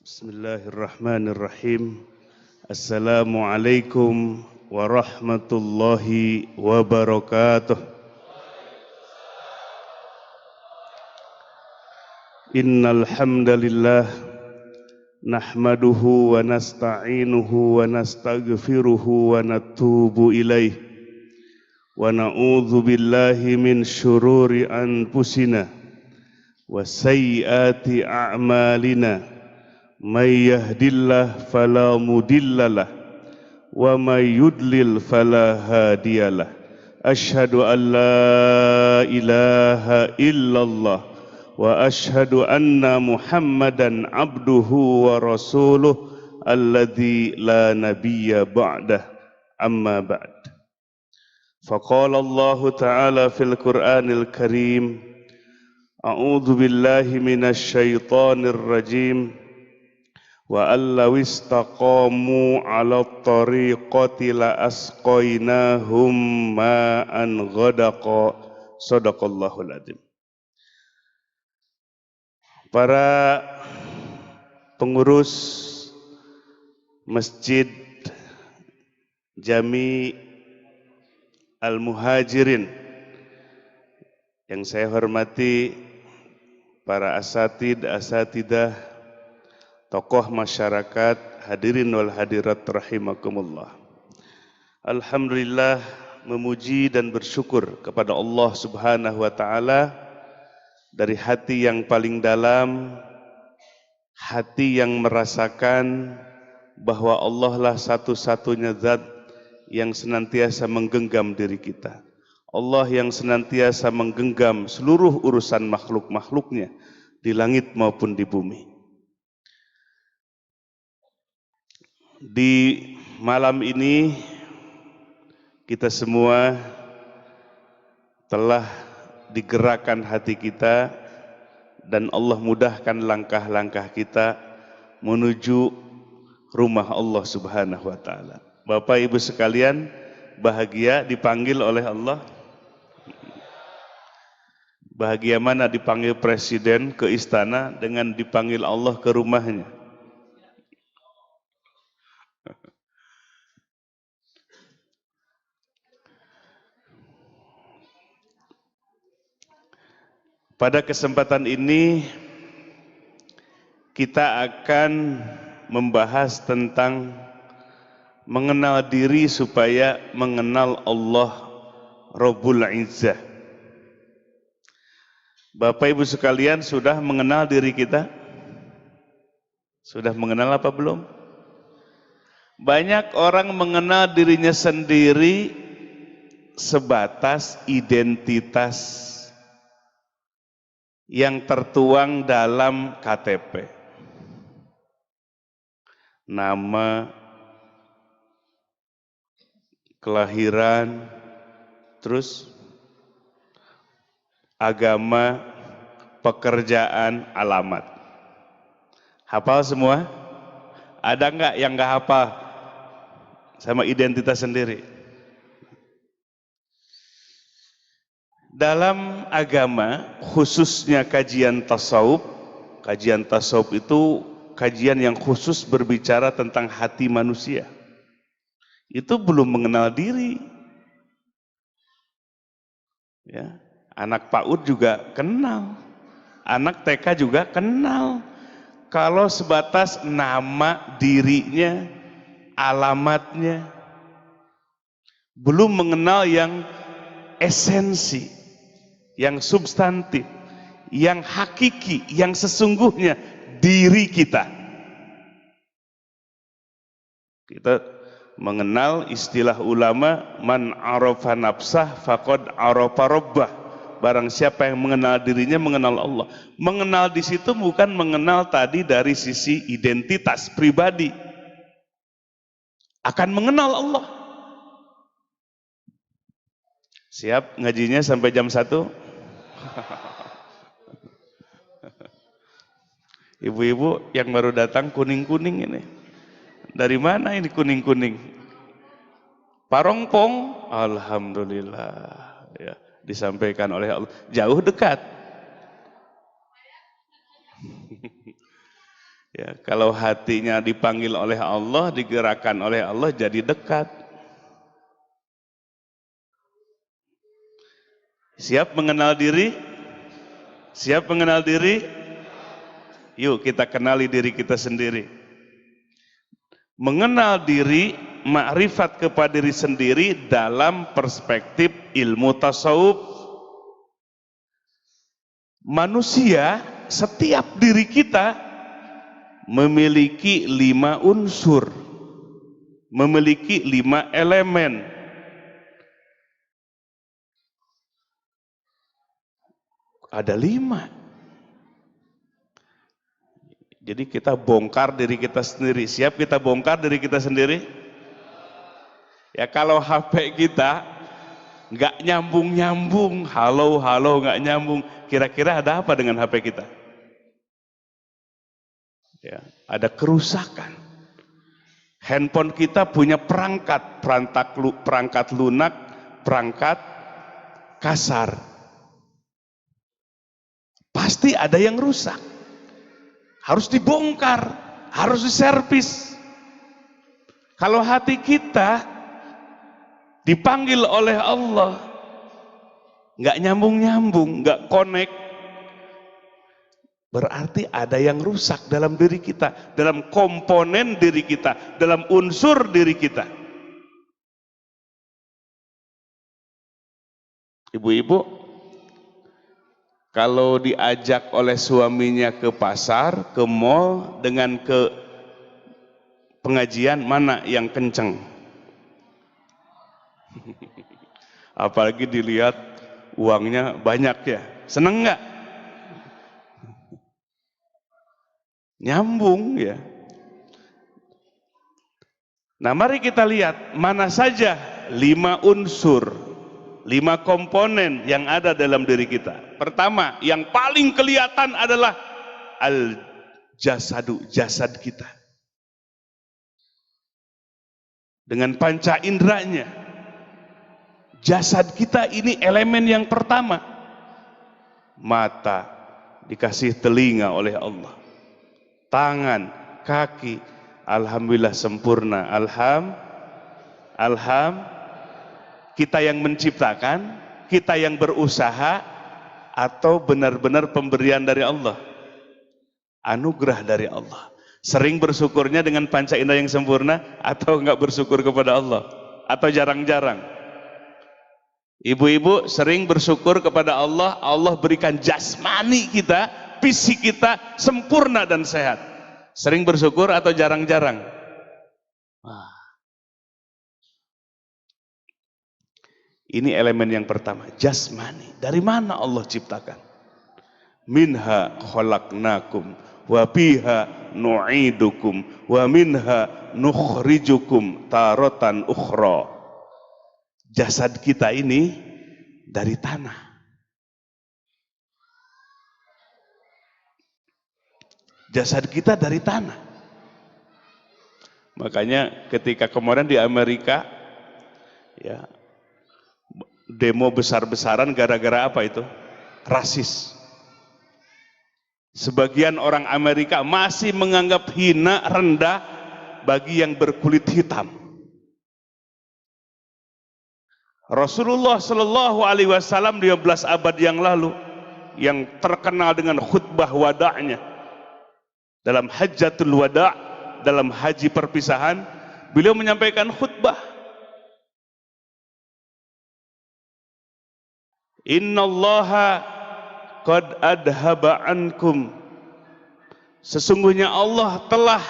Bismillahirrahmanirrahim. Assalamualaikum warahmatullahi wabarakatuh. Innal hamdalillah nahmaduhu wa nasta'inuhu wa nastaghfiruhu wa natubu ilaih wa na'udzu billahi min syururi anfusina wa sayyiati a'malina. May yahdillah fala mudhillalah wa may yudlil fala hadiyalah. Asyhadu an la ilaha illallah wa asyhadu anna Muhammadan abduhu wa rasuluh alladzi la nabiyya ba'dah. Amma ba'd. Faqala Allah ta'ala fil Qur'anil Karim, a'udzu billahi minasy syaithanir rajim. Wa allaw istaqamu 'ala tariqati la asqainahum ma'an ghadaqa. Shadaqallahul adzim. Para pengurus Masjid Jami Al-Muhajirin yang saya hormati, para asatidah, tokoh masyarakat, hadirin wal hadirat rahimakumullah. Alhamdulillah, memuji dan bersyukur kepada Allah Subhanahu wa taala dari hati yang paling dalam, hati yang merasakan bahwa Allah lah satu-satunya zat yang senantiasa menggenggam diri kita. Allah yang senantiasa menggenggam seluruh urusan makhluk-makhluknya di langit maupun di bumi. Di malam ini kita semua telah digerakkan hati kita dan Allah mudahkan langkah-langkah kita menuju rumah Allah Subhanahu wa taala. Bapak Ibu sekalian, bahagia dipanggil oleh Allah. Bahagia mana dipanggil presiden ke istana dengan dipanggil Allah ke rumahnya? Pada kesempatan ini kita akan membahas tentang mengenal diri supaya mengenal Allah Rabbul Izzah. Bapak Ibu sekalian, sudah mengenal diri kita? Sudah mengenal apa belum? Banyak orang mengenal dirinya sendiri sebatas identitas yang tertuang dalam KTP. Nama, kelahiran, terus agama, pekerjaan, alamat. Hafal semua? Ada enggak yang enggak hafal sama identitas sendiri? Dalam agama, khususnya kajian tasawuf itu kajian yang khusus berbicara tentang hati manusia. Itu belum mengenal diri. Ya, anak PAUD juga kenal, anak TK juga kenal. Kalau sebatas nama dirinya, alamatnya, belum mengenal yang esensi, yang substantif, yang hakiki, yang sesungguhnya diri kita. Kita mengenal istilah ulama, man arafa nafsah faqad arafa rabbah. Barang siapa yang mengenal dirinya mengenal Allah. Mengenal di situ bukan mengenal tadi dari sisi identitas pribadi. Akan mengenal Allah. Siap ngajinya sampai jam 1? Ibu-ibu yang baru datang kuning-kuning ini. Dari mana ini kuning-kuning? Parongpong, alhamdulillah. Ya, disampaikan oleh Allah. Jauh dekat. Ya, kalau hatinya dipanggil oleh Allah, digerakkan oleh Allah, jadi dekat. Siap mengenal diri? Siap mengenal diri? Yuk kita kenali diri kita sendiri. Mengenal diri, makrifat kepada diri sendiri dalam perspektif ilmu tasawuf. Manusia, setiap diri kita memiliki 5 unsur, memiliki 5 elemen. Ada 5. Jadi kita bongkar diri kita sendiri. Siap kita bongkar diri kita sendiri? Ya, kalau HP kita nggak nyambung-nyambung, halo nggak nyambung, kira-kira ada apa dengan HP kita? Ya, ada kerusakan. Handphone kita punya perangkat lunak, perangkat kasar. Pasti ada yang rusak. Harus dibongkar, harus diservis. Kalau hati kita dipanggil oleh Allah, nggak nyambung-nyambung, nggak connect, berarti ada yang rusak dalam diri kita, dalam komponen diri kita, dalam unsur diri kita. Ibu-ibu, kalau diajak oleh suaminya ke pasar, ke mall, dengan ke pengajian, mana yang kenceng? Apalagi dilihat uangnya banyak ya, seneng nggak? Nyambung ya. Nah, mari kita lihat mana saja 5 unsur, 5 komponen yang ada dalam diri kita. Pertama, yang paling kelihatan adalah al-jasadu, jasad kita. Dengan panca inderanya, jasad kita ini elemen yang pertama. Mata dikasih telinga oleh Allah, tangan, kaki, alhamdulillah sempurna. Kita yang menciptakan, kita yang berusaha, atau benar-benar pemberian dari Allah, anugerah dari Allah. Sering bersyukurnya dengan panca indera yang sempurna, atau enggak bersyukur kepada Allah, atau jarang-jarang? Ibu-ibu sering bersyukur kepada Allah, Allah berikan jasmani kita, fisik kita sempurna dan sehat. Sering bersyukur atau jarang-jarang? Ini elemen yang pertama, jasmani. Dari mana Allah ciptakan? Minha khalaqnakum wa fiha nu'idukum wa minha nukhrijukum taratan ukhra. Jasad kita ini dari tanah. Jasad kita dari tanah. Makanya ketika kemarin di Amerika, ya, demo besar-besaran gara-gara apa itu? Rasis. Sebagian orang Amerika masih menganggap hina, rendah bagi yang berkulit hitam. Rasulullah Shallallahu Alaihi Wasallam 12 abad yang lalu, yang terkenal dengan khutbah wada'nya dalam Hajjatul Wada', dalam haji perpisahan, beliau menyampaikan khutbah. Innallaha qad adhaba ankum, sesungguhnya Allah telah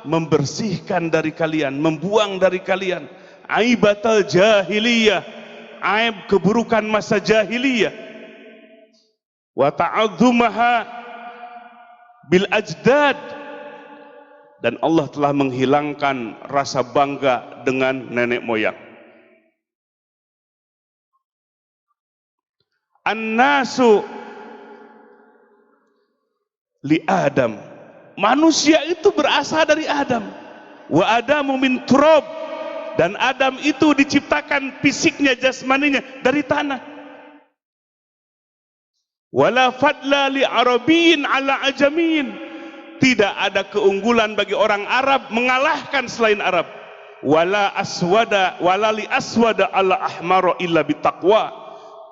membersihkan dari kalian, membuang dari kalian aibatal jahiliyah, aib keburukan masa jahiliyah, wa ta'adzumaha bil ajdad, dan Allah telah menghilangkan rasa bangga dengan nenek moyang. An-nasu li Adam, manusia itu berasal dari Adam. Wa Adamu min turab, dan Adam itu diciptakan fisiknya, jasmaninya dari tanah. Wala fadla li arabiyyin ala ajamin, Tidak ada keunggulan bagi orang Arab mengalahkan selain Arab. Wala aswada walali aswada ala ahmara illa bitaqwa.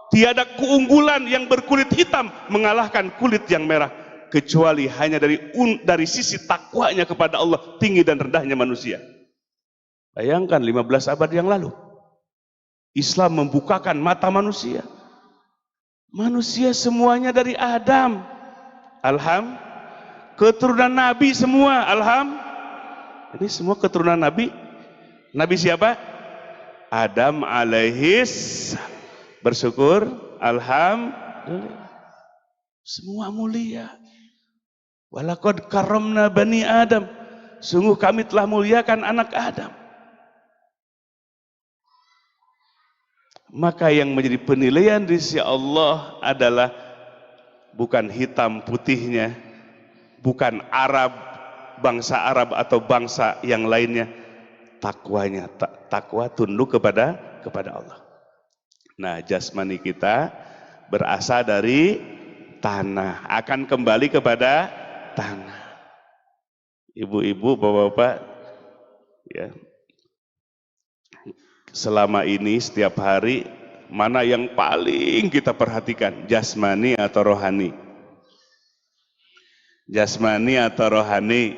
Tiada keunggulan yang berkulit hitam mengalahkan kulit yang merah, kecuali hanya dari sisi takwanya kepada Allah, tinggi dan rendahnya manusia. Bayangkan 15 abad yang lalu, Islam membukakan mata manusia. Manusia semuanya dari Adam, keturunan Nabi semua, ini semua keturunan Nabi. Nabi siapa? Adam alaihis. Bersyukur, alhamdulillah. Semua mulia. Walaqad karramna bani Adam. Sungguh kami telah muliakan anak Adam. Maka yang menjadi penilaian di sisi Allah adalah bukan hitam putihnya, bukan Arab, bangsa Arab atau bangsa yang lainnya, takwanya. Takwa tunduk kepada Allah. Nah, jasmani kita berasal dari tanah, akan kembali kepada tanah. Ibu-ibu, bapak-bapak, ya, selama ini setiap hari mana yang paling kita perhatikan, jasmani atau rohani? Jasmani atau rohani?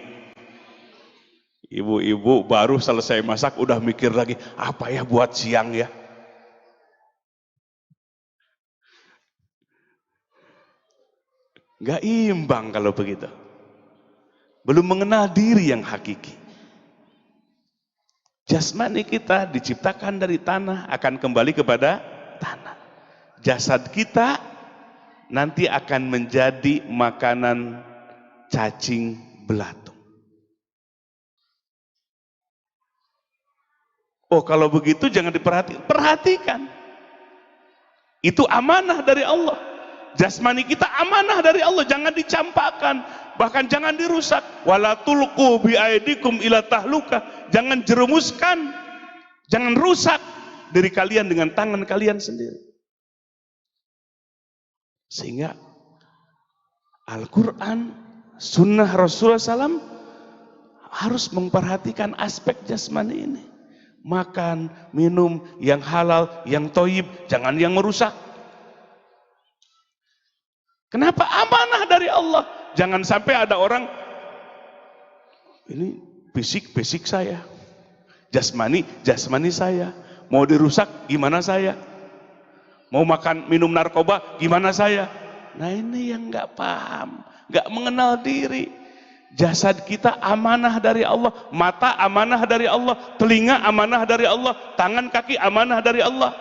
Ibu-ibu baru selesai masak udah mikir lagi, apa ya buat siang ya? Gak imbang kalau begitu. Belum mengenal diri yang hakiki. Jasmani kita diciptakan dari tanah, akan kembali kepada tanah. Jasad kita nanti akan menjadi makanan cacing belatung. Oh, kalau begitu jangan diperhatikan. Perhatikan. Itu amanah dari Allah. Jasmani kita amanah dari Allah, jangan dicampakkan, bahkan jangan dirusak. Wala tulqu bi aidikum ila tahluka. Jangan jerumuskan, jangan rusak diri kalian dengan tangan kalian sendiri. Sehingga Al-Quran, sunnah Rasulullah SAW harus memperhatikan aspek jasmani ini. Makan, minum yang halal, yang thayyib, jangan yang merusak. Kenapa? Amanah dari Allah. Jangan sampai ada orang, ini fisik saya, jasmani saya, mau dirusak gimana saya? Mau makan minum narkoba gimana saya? Nah, ini yang nggak paham, nggak mengenal diri. Jasad kita amanah dari Allah, mata amanah dari Allah, telinga amanah dari Allah, tangan kaki amanah dari Allah.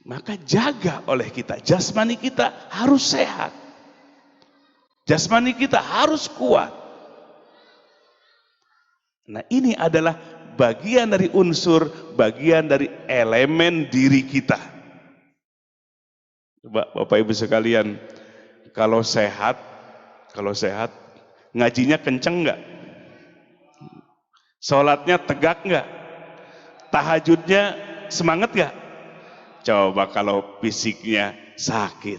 Maka jaga oleh kita, jasmani kita harus sehat, jasmani kita harus kuat. Nah, ini adalah bagian dari unsur, bagian dari elemen diri kita. Bapak Ibu sekalian, kalau sehat, ngajinya kenceng nggak? Sholatnya tegak nggak? Tahajudnya semangat nggak? Coba kalau fisiknya sakit.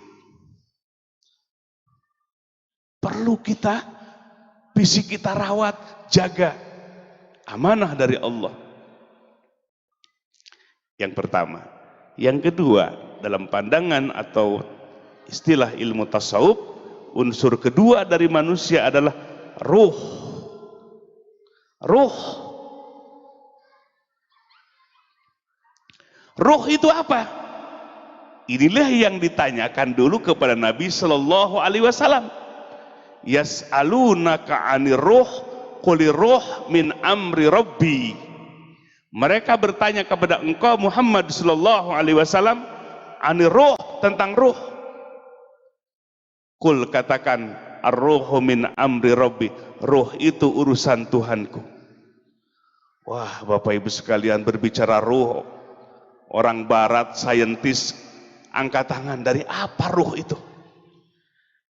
Perlu kita, fisik kita rawat, jaga. Amanah dari Allah. Yang pertama. Yang kedua, dalam pandangan atau istilah ilmu tasawuf, unsur kedua dari manusia adalah ruh. Ruh itu apa? Inilah yang ditanyakan dulu kepada Nabi Sallallahu Alaihi Wasallam. Yas'alunaka 'anir ruh, qulir ruh min amri Rabbi. Mereka bertanya kepada engkau Muhammad Sallallahu Alaihi Wasallam, 'anir ruh, tentang ruh. Qul, katakan, ar-ruhu min amri Rabbi. Ruh itu urusan Tuhanku. Wah, Bapak Ibu sekalian, berbicara ruh, orang barat, saintis, angkat tangan, dari apa ruh itu?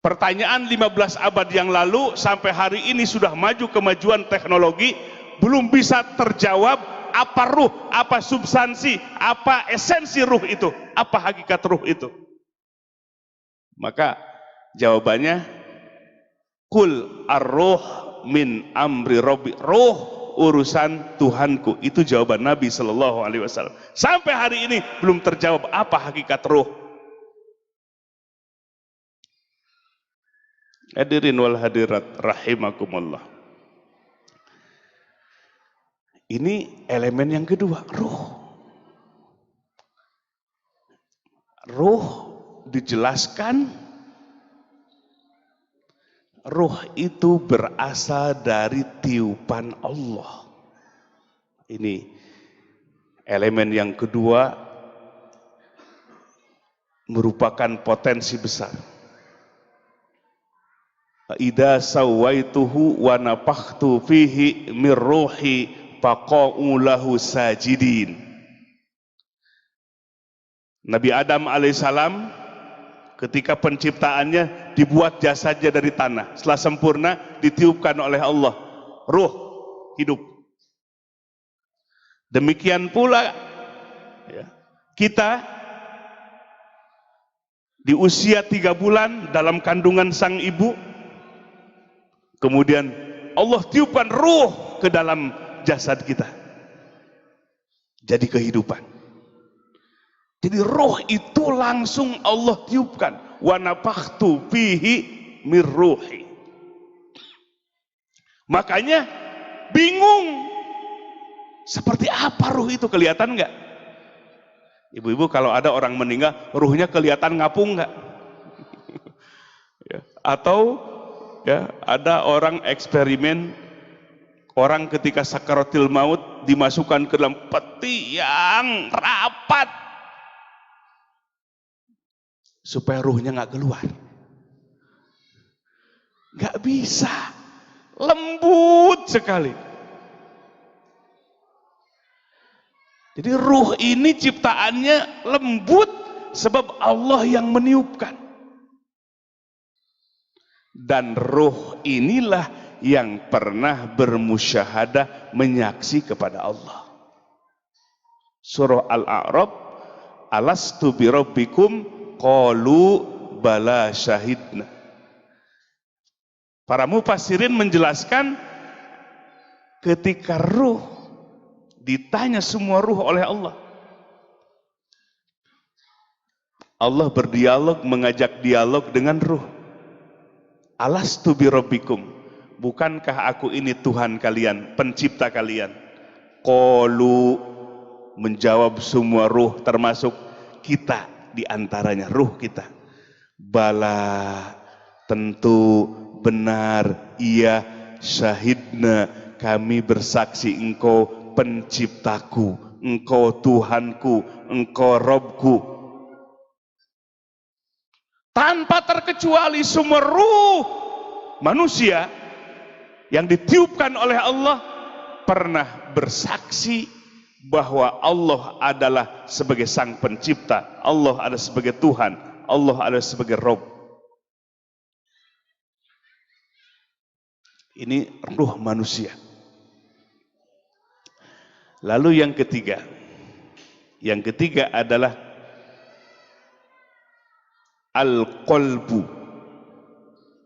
Pertanyaan 15 abad yang lalu sampai hari ini sudah maju kemajuan teknologi, belum bisa terjawab apa ruh, apa substansi, apa esensi ruh itu, apa hakikat ruh itu. Maka jawabannya, kul ar-ruh min amri rabbi. Ruh urusan Tuhanku. Itu jawaban Nabi Shallallahu Alaihi Wasallam. Sampai hari ini belum terjawab apa hakikat ruh. Hadirin wal hadirat rahimakumullah. Ini elemen yang kedua, ruh. Ruh dijelaskan, ruh itu berasal dari tiupan Allah. Ini elemen yang kedua, merupakan potensi besar. Idza sawaituhu wa nafakhtu fihi mir ruhi faqa'u lahu sajidin. Nabi Adam alaihissalam ketika penciptaannya dibuat jasadnya dari tanah. Setelah sempurna ditiupkan oleh Allah ruh hidup. Demikian pula ya, kita di usia 3 bulan dalam kandungan sang ibu, kemudian Allah tiupkan ruh ke dalam jasad kita, jadi kehidupan. Jadi roh itu langsung Allah tiupkan. Wa nafakhtu fihi mir ruhi. Makanya bingung. Seperti apa ruh itu, kelihatan nggak? Ibu-ibu kalau ada orang meninggal, ruhnya kelihatan ngapung nggak? Ya. Atau ya ada orang eksperimen, orang ketika sakaratil maut dimasukkan ke dalam peti yang rapat supaya ruhnya nggak keluar. Nggak bisa, lembut sekali. Jadi ruh ini ciptaannya lembut sebab Allah yang meniupkan. Dan ruh inilah yang pernah bermusyahadah menyaksi kepada Allah. Surah Al-A'raf, alastu birabbikum qalu bala syahidna. Para mufassirin menjelaskan ketika ruh ditanya semua ruh oleh Allah, Allah berdialog, mengajak dialog dengan ruh. Alastu birabbikum, bukankah aku ini Tuhan kalian, pencipta kalian? Qalu, menjawab semua ruh termasuk kita, di antaranya ruh kita. Bala, tentu, benar, iya, syahidna, kami bersaksi engkau penciptaku, engkau Tuhanku, engkau Robku. Tanpa terkecuali semua ruh manusia yang ditiupkan oleh Allah pernah bersaksi bahwa Allah adalah sebagai sang pencipta, Allah adalah sebagai Tuhan, Allah adalah sebagai Rob. Ini ruh manusia. Lalu yang ketiga adalah al-qalbu.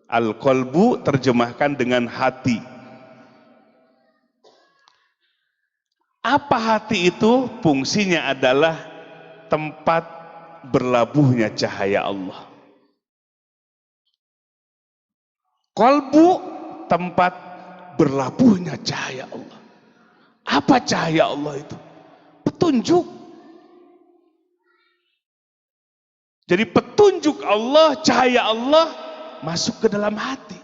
Al-qalbu terjemahkan dengan hati. Apa hati itu? Fungsinya adalah tempat berlabuhnya cahaya Allah. Qalbu, tempat berlabuhnya cahaya Allah. Apa cahaya Allah itu? Petunjuk. Jadi petunjuk Allah, cahaya Allah masuk ke dalam hati.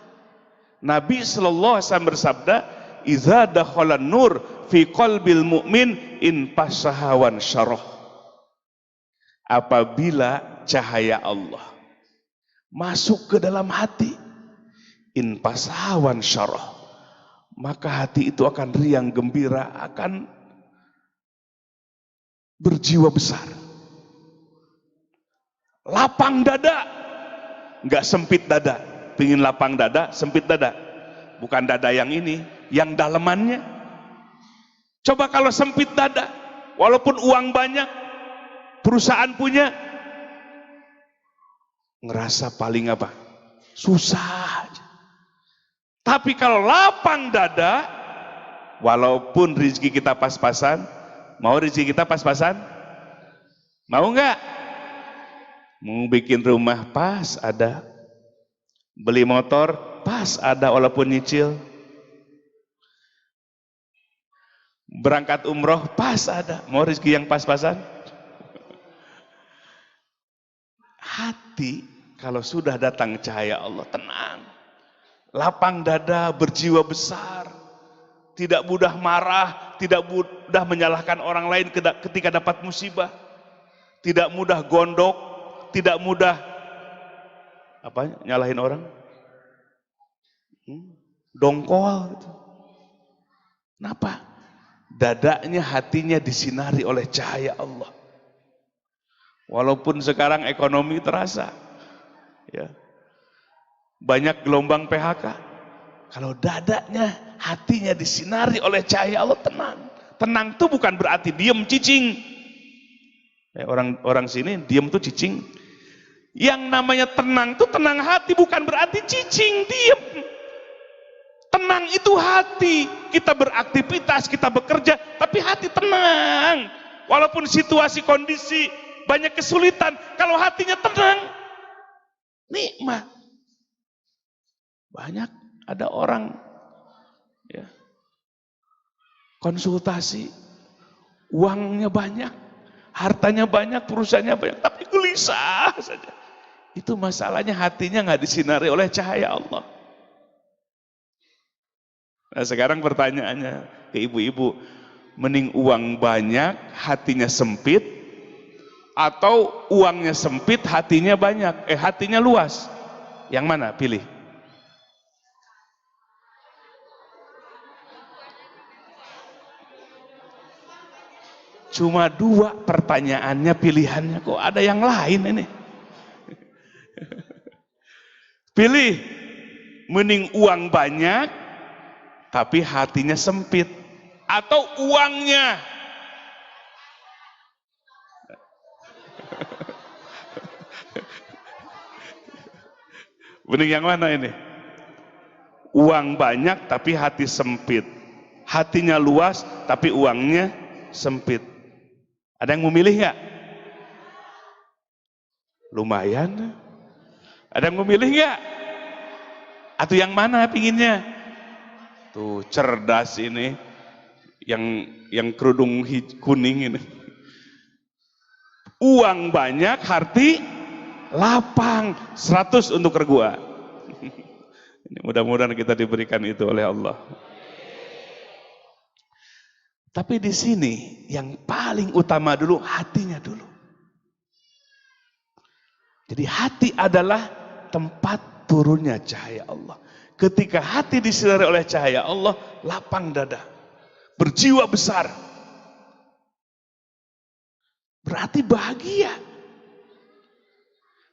Nabi SAW bersabda, "Idza dakhala nur fi qalbil mu'min in pasahawan syarah." Apabila cahaya Allah masuk ke dalam hati, in pasahawan syarah, maka hati itu akan riang gembira, akan berjiwa besar. Lapang dada, nggak sempit dada. Pingin lapang dada, sempit dada. Bukan dada yang ini, yang dalemannya. Coba kalau sempit dada, walaupun uang banyak, perusahaan punya, ngerasa paling apa? Susah. Tapi kalau lapang dada, walaupun rezeki kita pas-pasan, mau rezeki kita pas-pasan? Mau nggak? Mau bikin rumah pas ada, beli motor pas ada walaupun nyicil, berangkat umroh pas ada, mau rezeki yang pas-pasan? Hati kalau sudah datang cahaya Allah tenang, lapang dada, berjiwa besar, tidak mudah marah, tidak mudah menyalahkan orang lain ketika dapat musibah, tidak mudah gondok, tidak mudah nyalahin orang, dongkol gitu. Kenapa? Dadanya, hatinya disinari oleh cahaya Allah. Walaupun sekarang ekonomi terasa, ya, banyak gelombang PHK. Kalau dadanya, hatinya disinari oleh cahaya Allah, tenang. Tenang itu bukan berarti diem cicing. Orang sini diem tuh cicing. Yang namanya tenang itu tenang hati, bukan berarti cicing, diem. Tenang itu hati. Kita beraktivitas, kita bekerja, tapi hati tenang. Walaupun situasi, kondisi, banyak kesulitan, kalau hatinya tenang, nikmat. Banyak ada orang ya, konsultasi, uangnya banyak, hartanya banyak, perusahaannya banyak, tapi gelisah saja. Itu masalahnya hatinya nggak disinari oleh cahaya Allah. Nah sekarang pertanyaannya ke ibu-ibu, mending uang banyak, hatinya sempit, atau uangnya sempit, hatinya banyak, hatinya luas? Yang mana? Pilih. Cuma dua pertanyaannya, pilihannya kok ada yang lain ini. Pilih, mending uang banyak tapi hatinya sempit, atau uangnya mending yang mana ini? Uang banyak tapi hati sempit, hatinya luas tapi uangnya sempit. Ada yang mau milih nggak? Lumayan. Ada yang mau milih nggak? Atau yang mana pinginnya? Tuh cerdas ini, yang kerudung kuning ini. Uang banyak, hati lapang, 100 untuk regua. Mudah-mudahan kita diberikan itu oleh Allah. Tapi di sini yang paling utama dulu hatinya dulu. Jadi hati adalah tempat turunnya cahaya Allah. Ketika hati disinari oleh cahaya Allah, lapang dada, berjiwa besar, berarti bahagia.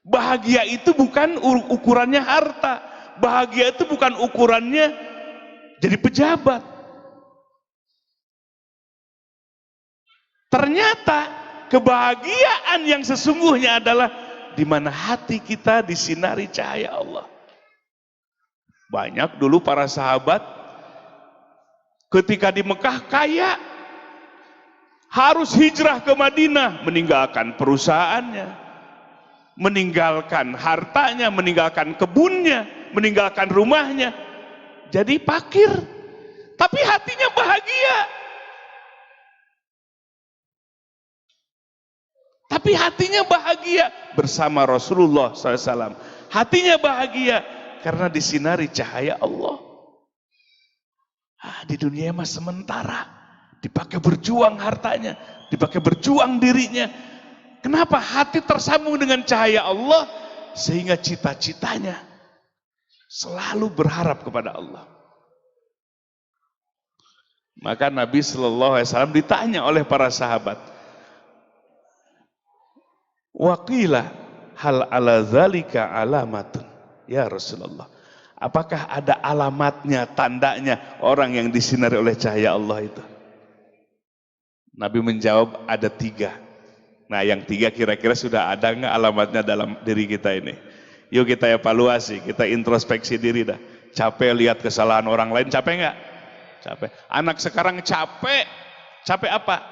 Bahagia itu bukan ukurannya harta. Bahagia itu bukan ukurannya jadi pejabat. Ternyata kebahagiaan yang sesungguhnya adalah di mana hati kita disinari cahaya Allah. Banyak dulu para sahabat ketika di Mekah kaya, harus hijrah ke Madinah, meninggalkan perusahaannya, meninggalkan hartanya, meninggalkan kebunnya, meninggalkan rumahnya, jadi fakir, tapi hatinya bahagia. Tapi hatinya bahagia bersama Rasulullah SAW. Hatinya bahagia karena disinari cahaya Allah. Di dunia mah sementara, dipakai berjuang hartanya, dipakai berjuang dirinya. Kenapa? Hati tersambung dengan cahaya Allah sehingga cita-citanya selalu berharap kepada Allah. Maka Nabi SAW ditanya oleh para sahabat, waqila hal ala zalika alamatun ya Rasulullah, apakah ada alamatnya, tandanya orang yang disinari oleh cahaya Allah itu? Nabi menjawab ada 3. Nah yang 3 kira-kira sudah ada nggak alamatnya dalam diri kita ini? Yuk kita evaluasi, kita introspeksi diri dah. Capek lihat kesalahan orang lain, capek nggak? Capek. Anak sekarang capek. Capek apa?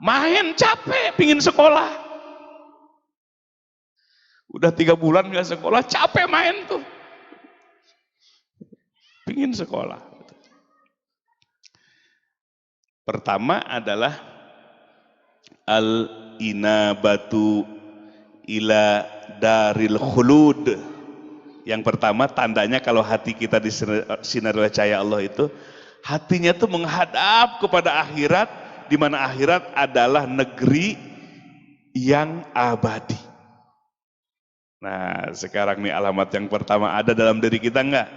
Main capek, pingin sekolah. Udah 3 bulan nggak sekolah, capek main tuh. Pingin sekolah. Pertama adalah al-inabatu ila daril khulud. Yang pertama tandanya kalau hati kita disinari oleh cahaya Allah itu, hatinya tuh menghadap kepada akhirat, di mana akhirat adalah negeri yang abadi. Nah, sekarang nih alamat yang pertama ada dalam diri kita enggak?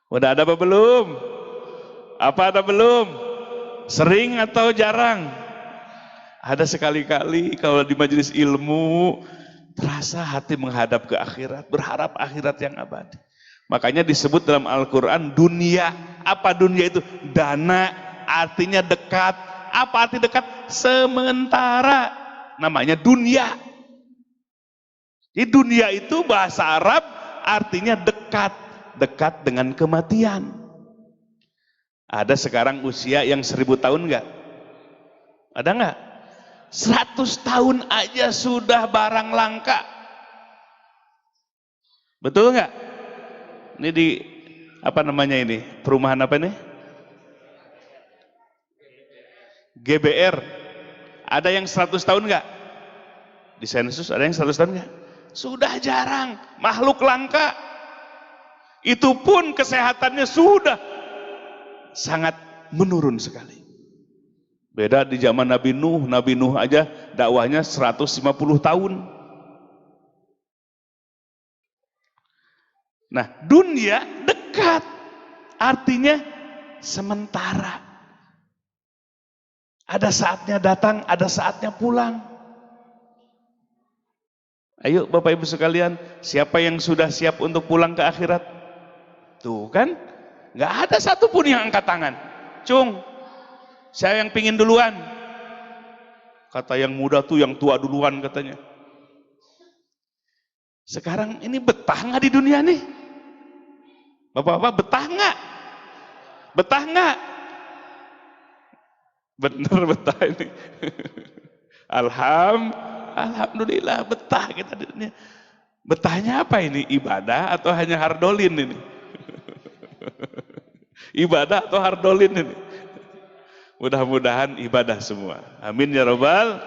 Udah ada apa belum? Apa ada belum? Sering atau jarang? Ada sekali-kali kalau di majelis ilmu terasa hati menghadap ke akhirat, berharap akhirat yang abadi. Makanya disebut dalam Al-Quran dunia. Apa dunia itu? Dana, artinya dekat. Apa arti dekat? Sementara. Namanya dunia. Di dunia itu bahasa Arab artinya dekat. Dekat dengan kematian. Ada sekarang usia yang 1000 tahun enggak? Ada enggak? 100 tahun aja sudah barang langka. Betul enggak? Ini di apa namanya ini? Perumahan apa nih? GBR. Ada yang 100 tahun enggak? Di sensus ada yang 100 tahun enggak? Sudah jarang, makhluk langka. Itu pun kesehatannya sudah sangat menurun sekali. Beda di zaman Nabi Nuh aja dakwahnya 150 tahun. Nah, dunia dekat, artinya sementara. Ada saatnya datang, ada saatnya pulang. Ayo Bapak Ibu sekalian, siapa yang sudah siap untuk pulang ke akhirat? Tuh kan? Nggak ada satupun yang angkat tangan. Cung, saya yang pingin duluan. Kata yang muda tuh yang tua duluan katanya. Sekarang ini betah nggak di dunia nih? Bapak-bapak betah nggak? Betah nggak? Bener betah ini. Alhamdulillah betah kita di dunia. Betahnya apa ini? Ibadah atau hanya hardolin ini? Ibadah atau hardolin ini? Mudah-mudahan ibadah semua. Amin ya robbal.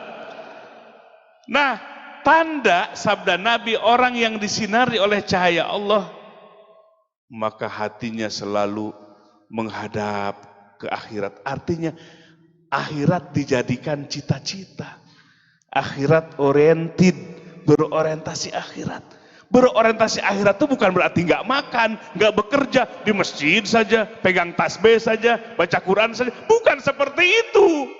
Nah, tanda sabda Nabi orang yang disinari oleh cahaya Allah, maka hatinya selalu menghadap ke akhirat. Artinya akhirat dijadikan cita-cita. Akhirat oriented, berorientasi akhirat. Berorientasi akhirat itu bukan berarti nggak makan, nggak bekerja, di masjid saja, pegang tasbih saja, baca Quran saja. Bukan seperti itu.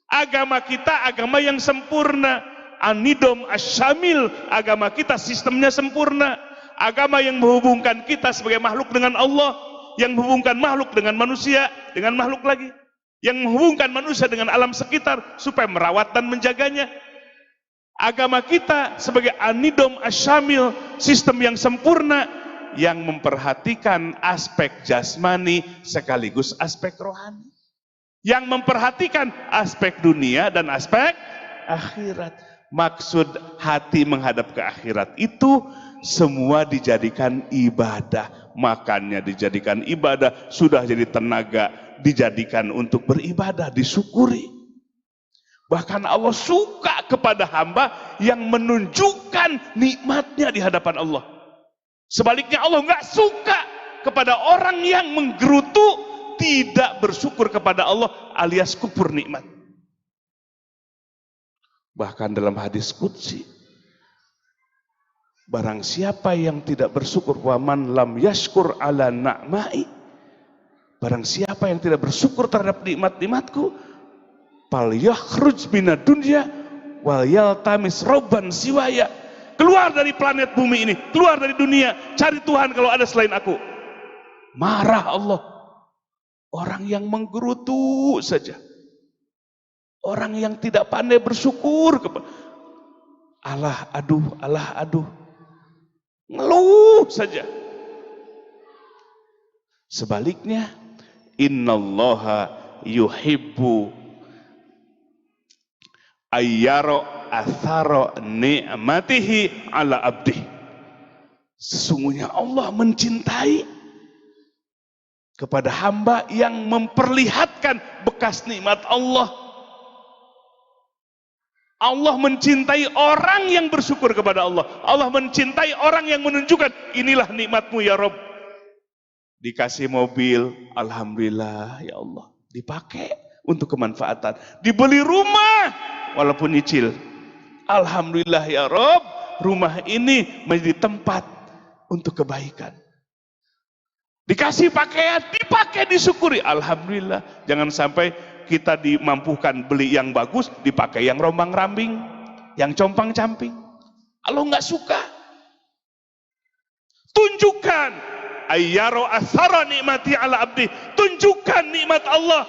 Agama kita agama yang sempurna. Anidom asyamil, agama kita sistemnya sempurna. Agama yang menghubungkan kita sebagai makhluk dengan Allah, yang menghubungkan makhluk dengan manusia, dengan makhluk lagi, yang menghubungkan manusia dengan alam sekitar supaya merawat dan menjaganya. Agama kita sebagai anidom asyamil, sistem yang sempurna, yang memperhatikan aspek jasmani sekaligus aspek rohani, yang memperhatikan aspek dunia dan aspek akhirat. Maksud hati menghadap ke akhirat itu semua dijadikan ibadah. Makannya dijadikan ibadah, sudah jadi tenaga dijadikan untuk beribadah, disyukuri. Bahkan Allah suka kepada hamba yang menunjukkan nikmatnya di hadapan Allah. Sebaliknya Allah nggak suka kepada orang yang menggerutu, tidak bersyukur kepada Allah alias kufur nikmat. Bahkan dalam hadis qudsi, barang siapa yang tidak bersyukur, waman lam yashkur ala na'mai, barang siapa yang tidak bersyukur terhadap nikmat-nikmatku, fal yakhruj minad dunya wal yaltamis robban siwaya. Keluar dari planet bumi ini, keluar dari dunia, cari Tuhan kalau ada selain aku. Marah Allah. Orang yang menggerutu saja, orang yang tidak pandai bersyukur kepada Allah, aduh, Ngeluh saja. Sebaliknya, innallaha yuhibbu ayyara athara ni'matihi ala abdih. Sesungguhnya Allah mencintai kepada hamba yang memperlihatkan bekas nikmat Allah. Allah mencintai orang yang bersyukur kepada Allah. Allah mencintai orang yang menunjukkan, inilah nikmatmu ya Rabb. Dikasih mobil, alhamdulillah ya Allah, dipakai untuk kemanfaatan. Dibeli rumah, walaupun nyicil, alhamdulillah ya Rabb, rumah ini menjadi tempat untuk kebaikan. Dikasih pakaian, dipakai, disyukuri, alhamdulillah. Jangan sampai kita dimampukan beli yang bagus, dipakai yang rombang-rambing, yang compang-camping. Allah nggak suka. Tunjukkan ayyaro asara nikmati ala abdi. Tunjukkan nikmat Allah.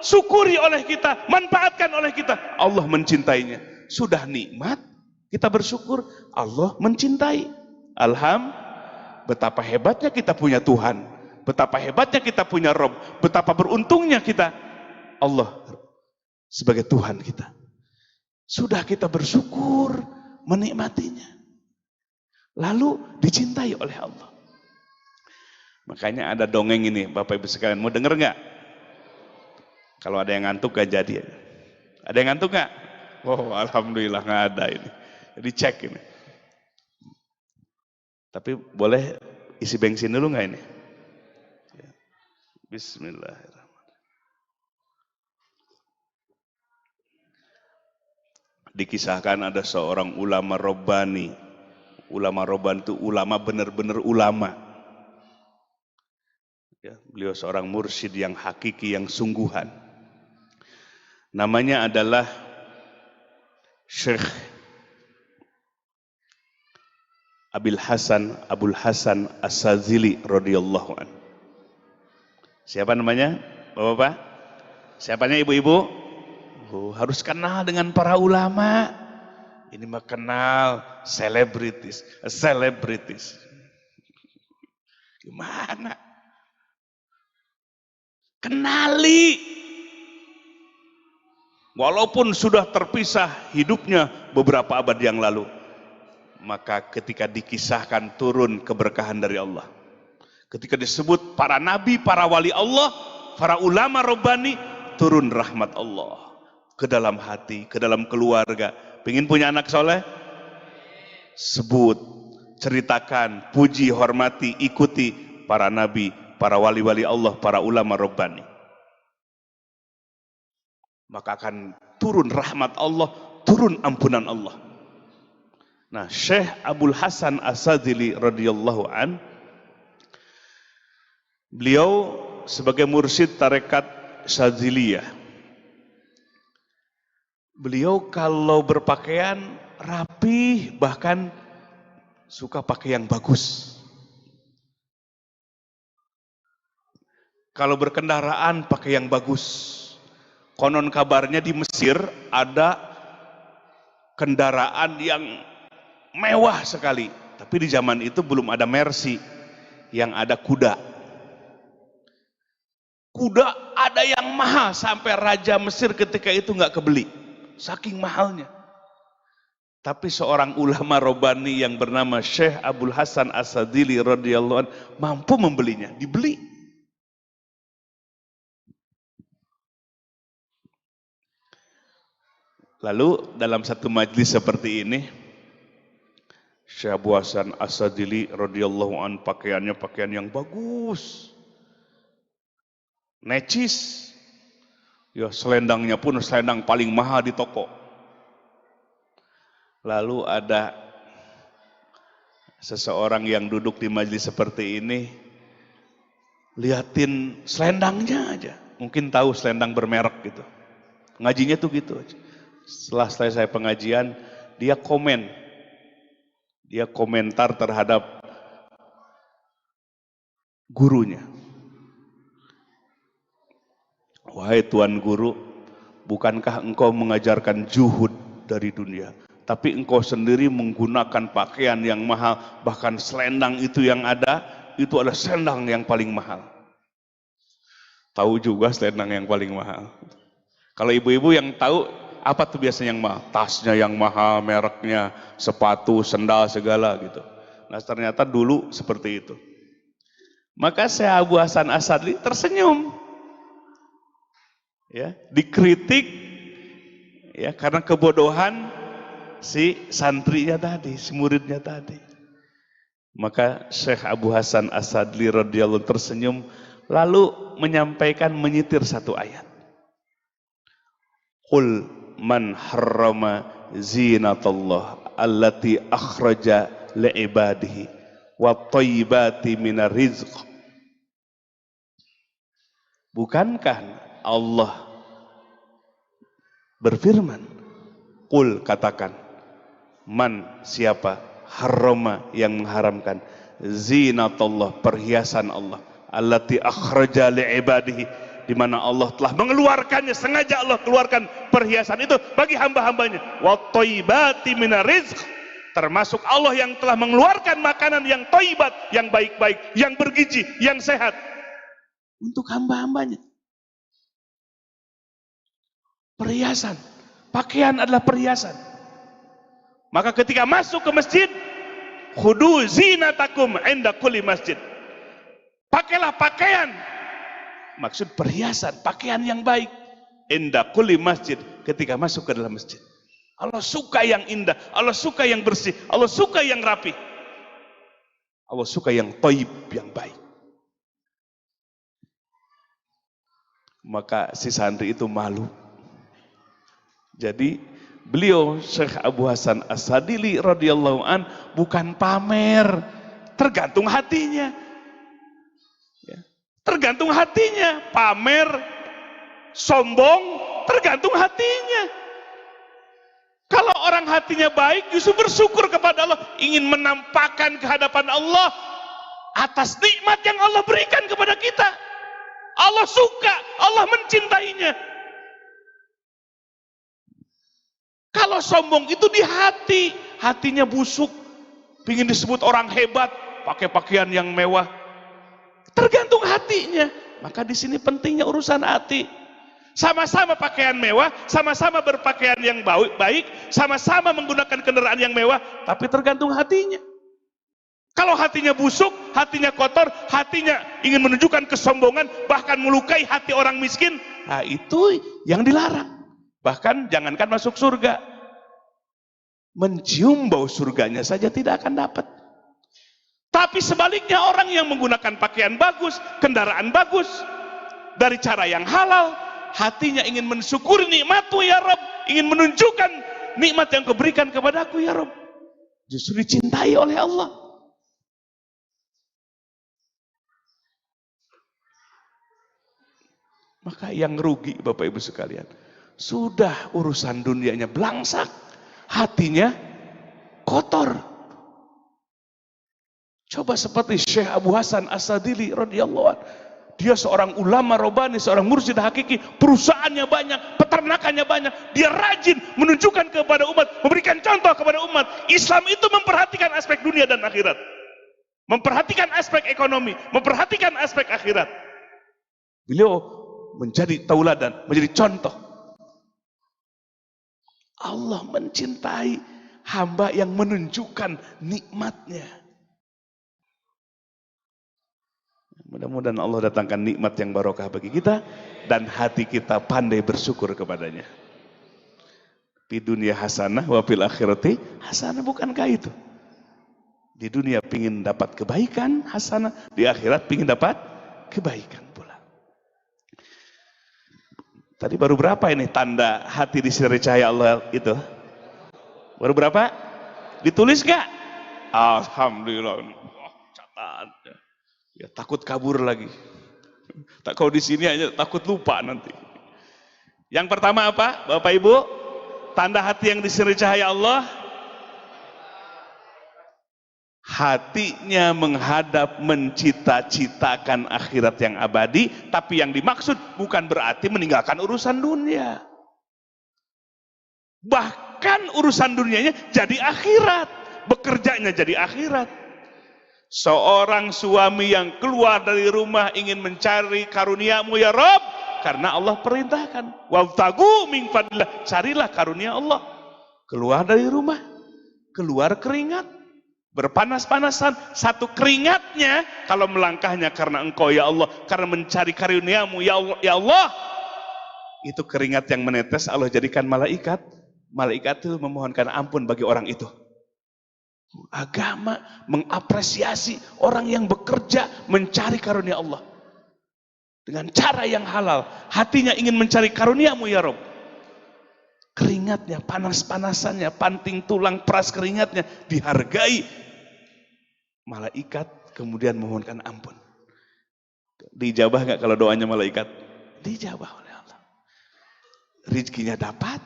Syukuri oleh kita, manfaatkan oleh kita. Allah mencintainya. Sudah nikmat, kita bersyukur. Allah mencintai. Betapa hebatnya kita punya Tuhan. Betapa hebatnya kita punya Rob. Betapa beruntungnya kita. Allah sebagai Tuhan kita. Sudah kita bersyukur, menikmatinya. Lalu dicintai oleh Allah. Makanya ada dongeng ini, Bapak Ibu sekalian, mau denger nggak? Kalau ada yang ngantuk gak jadi. Ada yang ngantuk nggak? Oh, alhamdulillah nggak ada ini. Jadi cek ini. Tapi boleh isi bensin dulu nggak ini? Bismillahirrahmanirrahim. Dikisahkan ada seorang ulama Rabbani. Ulama Rabbani itu ulama benar-benar ulama. Ya, beliau seorang mursyid yang hakiki, yang sungguhan. Namanya adalah Syekh Abul Hasan As-Sadzili radhiyallahu an. Siapa namanya? Bapak-bapak? Siapanya ibu-ibu? Oh, harus kenal dengan para ulama. Ini mah kenal selebritis. Gimana? Kenali. Walaupun sudah terpisah hidupnya beberapa abad yang lalu. Maka ketika dikisahkan turun keberkahan dari Allah. Ketika disebut para nabi, para wali Allah, para ulama Rabbani, turun rahmat Allah ke dalam hati, ke dalam keluarga. Pengen punya anak soleh? Sebut, ceritakan, puji, hormati, ikuti para nabi, para wali-wali Allah, para ulama Rabbani. Maka akan turun rahmat Allah, turun ampunan Allah. Nah, Syekh Abul Hasan As-Sadzili radhiyallahu an, beliau sebagai mursyid tarekat Sadziliyah. Beliau kalau berpakaian rapih, bahkan suka pakai yang bagus. Kalau berkendaraan pakai yang bagus. Konon kabarnya di Mesir ada kendaraan yang mewah sekali. Tapi di zaman itu belum ada Mercy, yang ada kuda. Kuda ada yang mahal sampai Raja Mesir ketika itu nggak kebeli. Saking mahalnya. Tapi seorang ulama Rabbani yang bernama Syekh Abul Hasan As-Sadzili radhiyallahu an mampu membelinya, dibeli. Lalu dalam satu majlis seperti ini, Syekh Abul Hasan As-Sadzili radhiyallahu an pakaiannya pakaian yang bagus. Necis. Ya, selendangnya pun selendang paling mahal di toko. Lalu ada seseorang yang duduk di majelis seperti ini, liatin selendangnya aja. Mungkin tahu selendang bermerek gitu. Ngajinya tuh gitu aja. Setelah selesai pengajian, dia komentar terhadap gurunya. Wahai Tuan Guru, bukankah engkau mengajarkan juhud dari dunia? tapi engkau sendiri menggunakan pakaian yang mahal, bahkan selendang itu yang ada, itu adalah selendang yang paling mahal. Tahu juga selendang yang paling mahal. Kalau ibu-ibu yang tahu, apa tuh biasanya yang mahal? Tasnya yang mahal, mereknya, sepatu, sendal, segala gitu. Nah ternyata dulu seperti itu. Maka Syekh Abu Hasan Asadili tersenyum. Ya, dikritik ya karena kebodohan si santrinya tadi, si muridnya tadi. Maka Syekh Abu Hasan Asadili radhiyallahu tersenyum lalu menyampaikan, menyitir satu ayat. Qul man harrama zinatallah allati akhraja li'ibadihi wa thayyibati minar rizq. Bukankah Allah berfirman, qul katakan, man siapa, harrama yang mengharamkan, zinatullah perhiasan Allah, allati akhraja li'ibadihi di mana Allah telah mengeluarkannya, sengaja Allah keluarkan perhiasan itu bagi hamba-hambanya, wa thayyibati minar rizq, termasuk Allah yang telah mengeluarkan makanan yang thayyibat, yang baik-baik, yang bergizi, yang sehat untuk hamba-hambanya. Perhiasan, pakaian adalah perhiasan. Maka ketika masuk ke masjid, khudu zinatakum inda kulli masjid. Pakailah pakaian, maksud perhiasan, pakaian yang baik, inda kulli masjid, ketika masuk ke dalam masjid. Allah suka yang indah, Allah suka yang bersih, Allah suka yang rapi, Allah suka yang thayyib, yang baik. Maka si santri itu malu. Jadi beliau Syekh Abu Hasan Asadili radhiyallahu an bukan pamer, tergantung hatinya. Ya. Tergantung hatinya, pamer, sombong, tergantung hatinya. Kalau orang hatinya baik, justru bersyukur kepada Allah, ingin menampakkan kehadapan Allah atas nikmat yang Allah berikan kepada kita. Allah suka, Allah mencintainya. Kalau sombong itu di hati, hatinya busuk, ingin disebut orang hebat, pakai pakaian yang mewah, tergantung hatinya. Maka di sini pentingnya urusan hati. Sama-sama pakaian mewah, sama-sama berpakaian yang baik, sama-sama menggunakan kendaraan yang mewah, tapi tergantung hatinya. Kalau hatinya busuk, hatinya kotor, hatinya ingin menunjukkan kesombongan, bahkan melukai hati orang miskin, nah itu yang dilarang. Bahkan jangankan masuk surga, mencium bau surganya saja tidak akan dapat. Tapi sebaliknya orang yang menggunakan pakaian bagus, kendaraan bagus, dari cara yang halal, hatinya ingin mensyukuri nikmatmu ya Rabb, ingin menunjukkan nikmat yang kau berikan kepadaku ya Rabb, justru dicintai oleh Allah. Maka yang rugi Bapak Ibu sekalian, sudah urusan dunianya belangsak, hatinya kotor. Coba seperti Syekh Abu Hasan Asadili radhiyallahu anhu. Dia seorang ulama robani, seorang mursyid hakiki, perusahaannya banyak, peternakannya banyak. Dia rajin menunjukkan kepada umat, memberikan contoh kepada umat. Islam itu memperhatikan aspek dunia dan akhirat. Memperhatikan aspek ekonomi, memperhatikan aspek akhirat. Beliau menjadi tauladan, menjadi contoh. Allah mencintai hamba yang menunjukkan nikmatnya. Mudah-mudahan Allah datangkan nikmat yang barokah bagi kita dan hati kita pandai bersyukur kepadanya. Di dunia hasanah wa fil akhirati hasanah, bukankah itu? Di dunia pingin dapat kebaikan hasanah, di akhirat pingin dapat kebaikan pula. Tadi baru berapa ini tanda hati disinari cahaya Allah itu? Baru berapa? Ditulis gak? Alhamdulillah. Oh, catat. Ya takut kabur lagi. Tak kau di sini aja takut lupa nanti. Yang pertama apa, Bapak Ibu? Tanda hati yang disinari cahaya Allah. Hatinya menghadap, mencita-citakan akhirat yang abadi, tapi yang dimaksud bukan berarti meninggalkan urusan dunia. Bahkan bahkan urusan dunianya jadi akhirat, bekerjanya jadi akhirat. Seorang suami yang keluar dari rumah ingin mencari karunia-Mu ya Rabb, karena Allah perintahkan, wabtagu min fadlillah, carilah karunia Allah. Keluar dari rumah, keluar keringat, berpanas-panasan, satu keringatnya kalau melangkahnya karena Engkau ya Allah, karena mencari karunia-Mu ya Allah, itu keringat yang menetes Allah jadikan malaikat. Malaikat itu memohonkan ampun bagi orang itu. Agama mengapresiasi orang yang bekerja mencari karunia Allah dengan cara yang halal. Hatinya ingin mencari karunia-Mu ya Rabb. Keringatnya, panas-panasannya, panting tulang peras keringatnya dihargai. Malaikat kemudian memohonkan ampun. Dijabah nggak kalau doanya malaikat? Dijabah oleh Allah. Rizkinya dapat,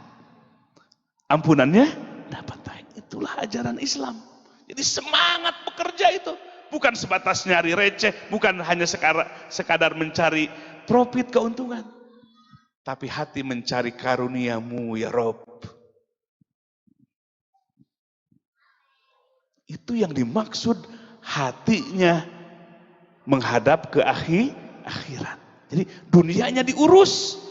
ampunannya dapat. Itulah ajaran Islam. Jadi semangat bekerja itu bukan sebatas nyari receh, bukan hanya sekadar mencari profit, keuntungan, tapi hati mencari karunia-Mu ya Rabb. Itu yang dimaksud hatinya menghadap ke akhirat. Jadi dunianya diurus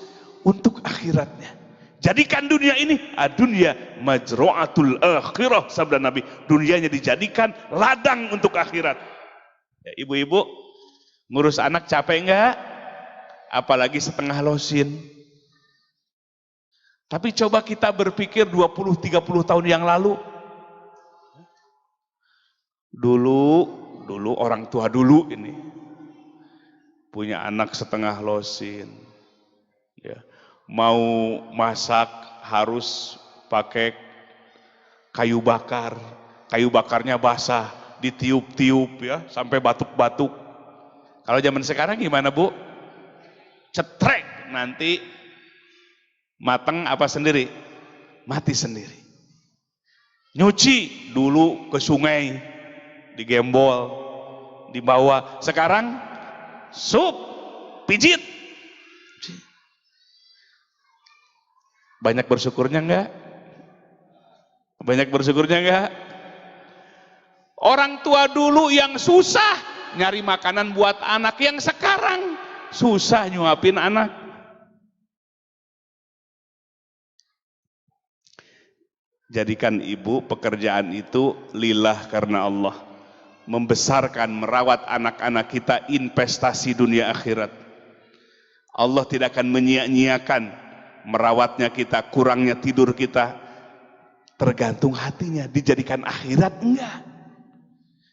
untuk akhiratnya. Jadikan dunia ini dunia majru'atul akhirah, sabda Nabi. Dunianya dijadikan ladang untuk akhirat. Ya, ibu-ibu ngurus anak capek enggak? Apalagi setengah losin. Tapi coba kita berpikir 20-30 tahun yang lalu. Dulu orang tua dulu ini punya anak setengah losin. Ya. Mau masak harus pakai kayu bakar. Kayu bakarnya basah, ditiup-tiup ya sampai batuk-batuk. Kalau zaman sekarang gimana, Bu? Cetrek, nanti mateng apa sendiri? Mati sendiri. Nyuci dulu ke sungai, digembol, dibawa. Sekarang sup, pijit. Banyak bersyukurnya enggak? Banyak bersyukurnya enggak? Orang tua dulu yang susah nyari makanan buat anak, yang sekarang susah nyuapin anak. Jadikan ibu pekerjaan itu lillah karena Allah. Membesarkan, merawat anak-anak kita, investasi dunia akhirat. Allah tidak akan menyia-nyiakan merawatnya kita, kurangnya tidur kita, tergantung hatinya. Dijadikan akhirat enggak?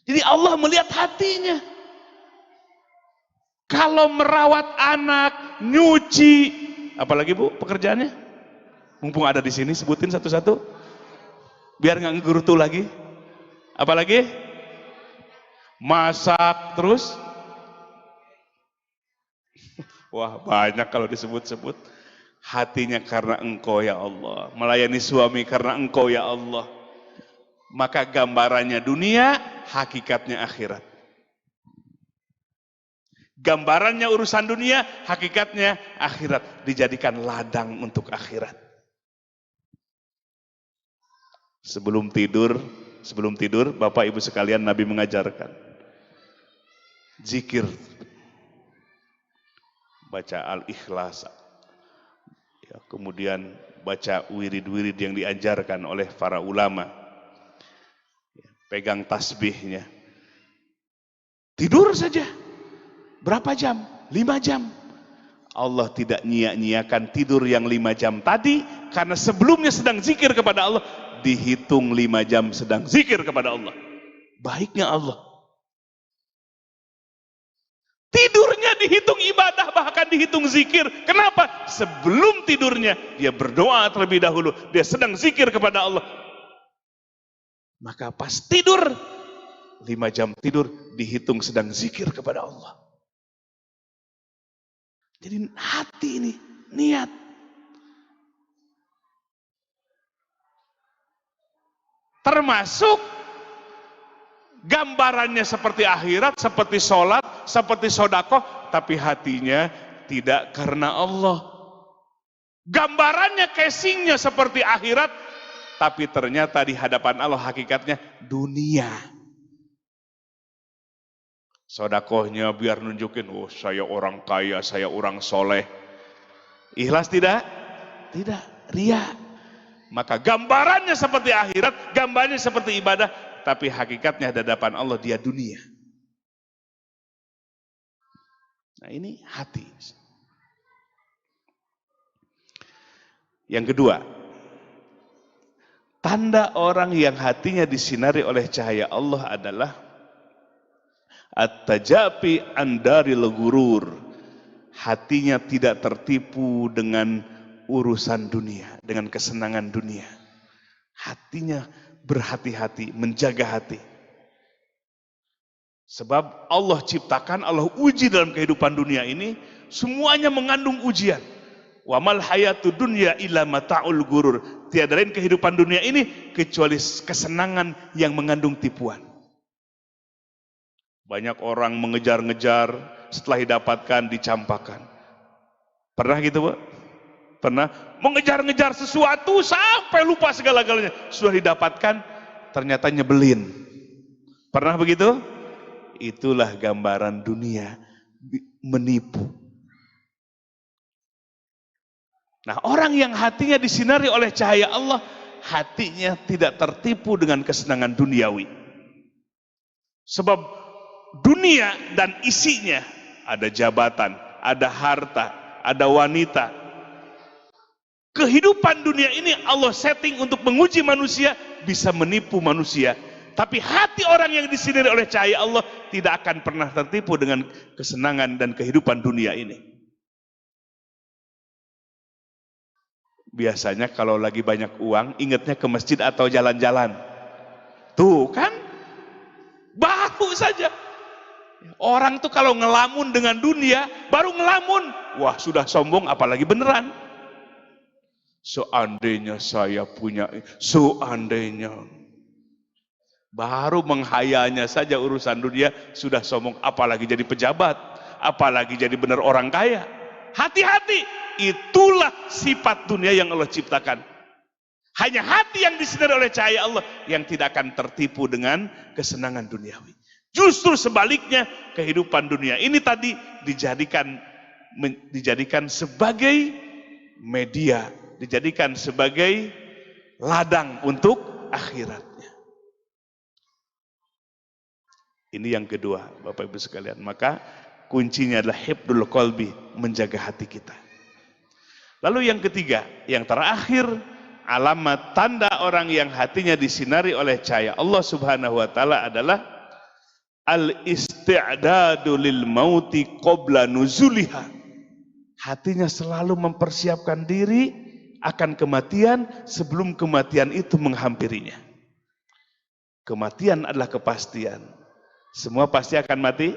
Jadi Allah melihat hatinya. Kalau merawat anak, nyuci, apalagi Bu pekerjaannya? Mumpung ada di sini, sebutin satu-satu, biar nggak ngegerutu lagi. Apalagi? Masak terus. Wah banyak kalau disebut-sebut. Hatinya karena Engkau ya Allah, melayani suami karena Engkau ya Allah, maka gambarannya dunia, hakikatnya akhirat. Gambarannya urusan dunia, hakikatnya akhirat. Dijadikan ladang untuk akhirat. Sebelum tidur, Bapak Ibu sekalian, Nabi mengajarkan zikir, baca Al-Ikhlas. Ya, kemudian baca wirid-wirid yang diajarkan oleh para ulama. Ya, pegang tasbihnya. Tidur saja. Berapa jam? 5 jam. Allah tidak nyia-nyiakan tidur yang 5 jam tadi, karena sebelumnya sedang zikir kepada Allah, dihitung 5 jam sedang zikir kepada Allah. Baiknya Allah. Tidurnya dihitung ibadah, bahkan dihitung zikir. Kenapa? Sebelum tidurnya dia berdoa terlebih dahulu, dia sedang zikir kepada Allah. Maka pas tidur, 5 jam tidur dihitung sedang zikir kepada Allah. Jadi hati ini, niat. Termasuk gambarannya seperti akhirat, seperti sholat, seperti sodakoh, tapi hatinya tidak karena Allah. Gambarannya, casingnya seperti akhirat, tapi ternyata di hadapan Allah hakikatnya dunia. Sodakohnya biar nunjukin, oh saya orang kaya, saya orang soleh. Ikhlas tidak? Tidak, ria. Maka gambarannya seperti akhirat, gambarannya seperti ibadah, tapi hakikatnya di hadapan Allah dia dunia. Nah ini hati. Yang kedua, tanda orang yang hatinya disinari oleh cahaya Allah adalah at-tajafi andaril ghurur. Hatinya tidak tertipu dengan urusan dunia, dengan kesenangan dunia. Hatinya berhati-hati, menjaga hati. Sebab Allah ciptakan, Allah uji dalam kehidupan dunia ini, semuanya mengandung ujian. Wa mal hayatud dunya illa mata'ul ghurur. Tiada lain kehidupan dunia ini kecuali kesenangan yang mengandung tipuan. Banyak orang mengejar-ngejar, setelah didapatkan dicampakkan. Pernah gitu, Pak? Pernah mengejar-ngejar sesuatu sampai lupa segala-galanya. Sudah didapatkan, ternyata nyebelin. Pernah begitu? Itulah gambaran dunia menipu. Nah, orang yang hatinya disinari oleh cahaya Allah, hatinya tidak tertipu dengan kesenangan duniawi. Sebab dunia dan isinya, ada jabatan, ada harta, ada wanita. Kehidupan dunia ini Allah setting untuk menguji manusia, bisa menipu manusia. Tapi hati orang yang disinari oleh cahaya Allah tidak akan pernah tertipu dengan kesenangan dan kehidupan dunia ini. Biasanya kalau lagi banyak uang, ingatnya ke masjid atau jalan-jalan. Tuh kan, baru saja. Orang tuh kalau ngelamun dengan dunia, baru ngelamun. Wah sudah sombong, apalagi beneran. Seandainya saya punya, seandainya. Baru menghayalnya saja urusan dunia, sudah sombong, apalagi jadi pejabat. Apalagi jadi bener orang kaya. Hati-hati. Itulah sifat dunia yang Allah ciptakan. Hanya hati yang disinari oleh cahaya Allah yang tidak akan tertipu dengan kesenangan duniawi. Justru sebaliknya, kehidupan dunia ini tadi dijadikan sebagai media, dijadikan sebagai ladang untuk akhiratnya. Ini yang kedua, Bapak Ibu sekalian. Maka kuncinya adalah hifdzul qalbi, menjaga hati kita. Lalu yang ketiga, yang terakhir, alamat tanda orang yang hatinya disinari oleh cahaya Allah Subhanahu wa taala adalah al-isti'dadu lil mauti qabla nuzuliha. Hatinya selalu mempersiapkan diri akan kematian sebelum kematian itu menghampirinya. Kematian adalah kepastian. Semua pasti akan mati?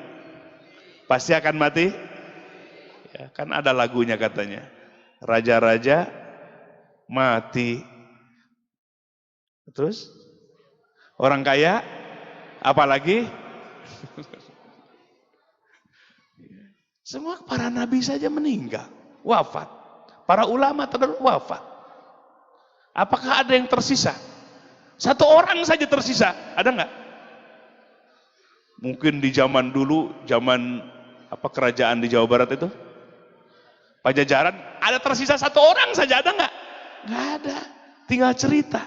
Pasti akan mati? Ya, kan ada lagunya katanya. Raja-raja mati. Terus orang kaya apalagi? Semua para nabi saja meninggal, wafat. Para ulama terdahulu wafat. Apakah ada yang tersisa? Satu orang saja tersisa, ada nggak? Mungkin di zaman dulu, zaman apa kerajaan di Jawa Barat itu? Pajajaran, ada tersisa satu orang saja, ada nggak? Nggak ada, tinggal cerita.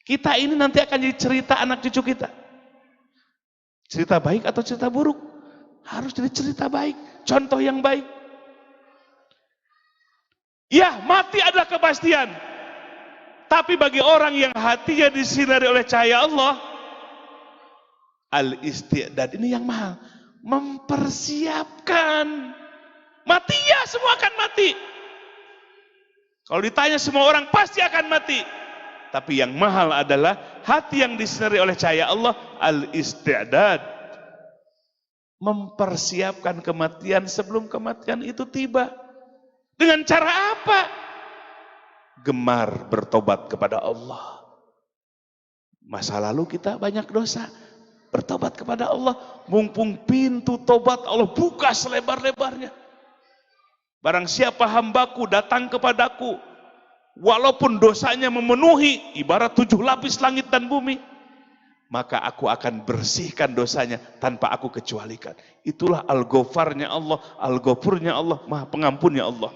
Kita ini nanti akan jadi cerita anak cucu kita. Cerita baik atau cerita buruk? Harus jadi cerita baik, contoh yang baik. Ya, mati adalah kepastian. Tapi bagi orang yang hatinya disinari oleh cahaya Allah, al-isti'dad ini yang mahal. Mempersiapkan. Mati ya, semua akan mati. Kalau ditanya semua orang pasti akan mati. Tapi yang mahal adalah hati yang disinari oleh cahaya Allah, al-isti'dad. Mempersiapkan kematian sebelum kematian itu tiba. Dengan cara apa? Gemar bertobat kepada Allah. Masa lalu kita banyak dosa. Bertobat kepada Allah. Mumpung pintu tobat Allah buka selebar-lebarnya. Barang siapa hambaku datang kepadaku, walaupun dosanya memenuhi ibarat 7 lapis langit dan bumi, maka aku akan bersihkan dosanya tanpa aku kecualikan. Itulah Al-Ghafarnya Allah, Al-Ghafurnya Allah, Maha Pengampunnya Allah.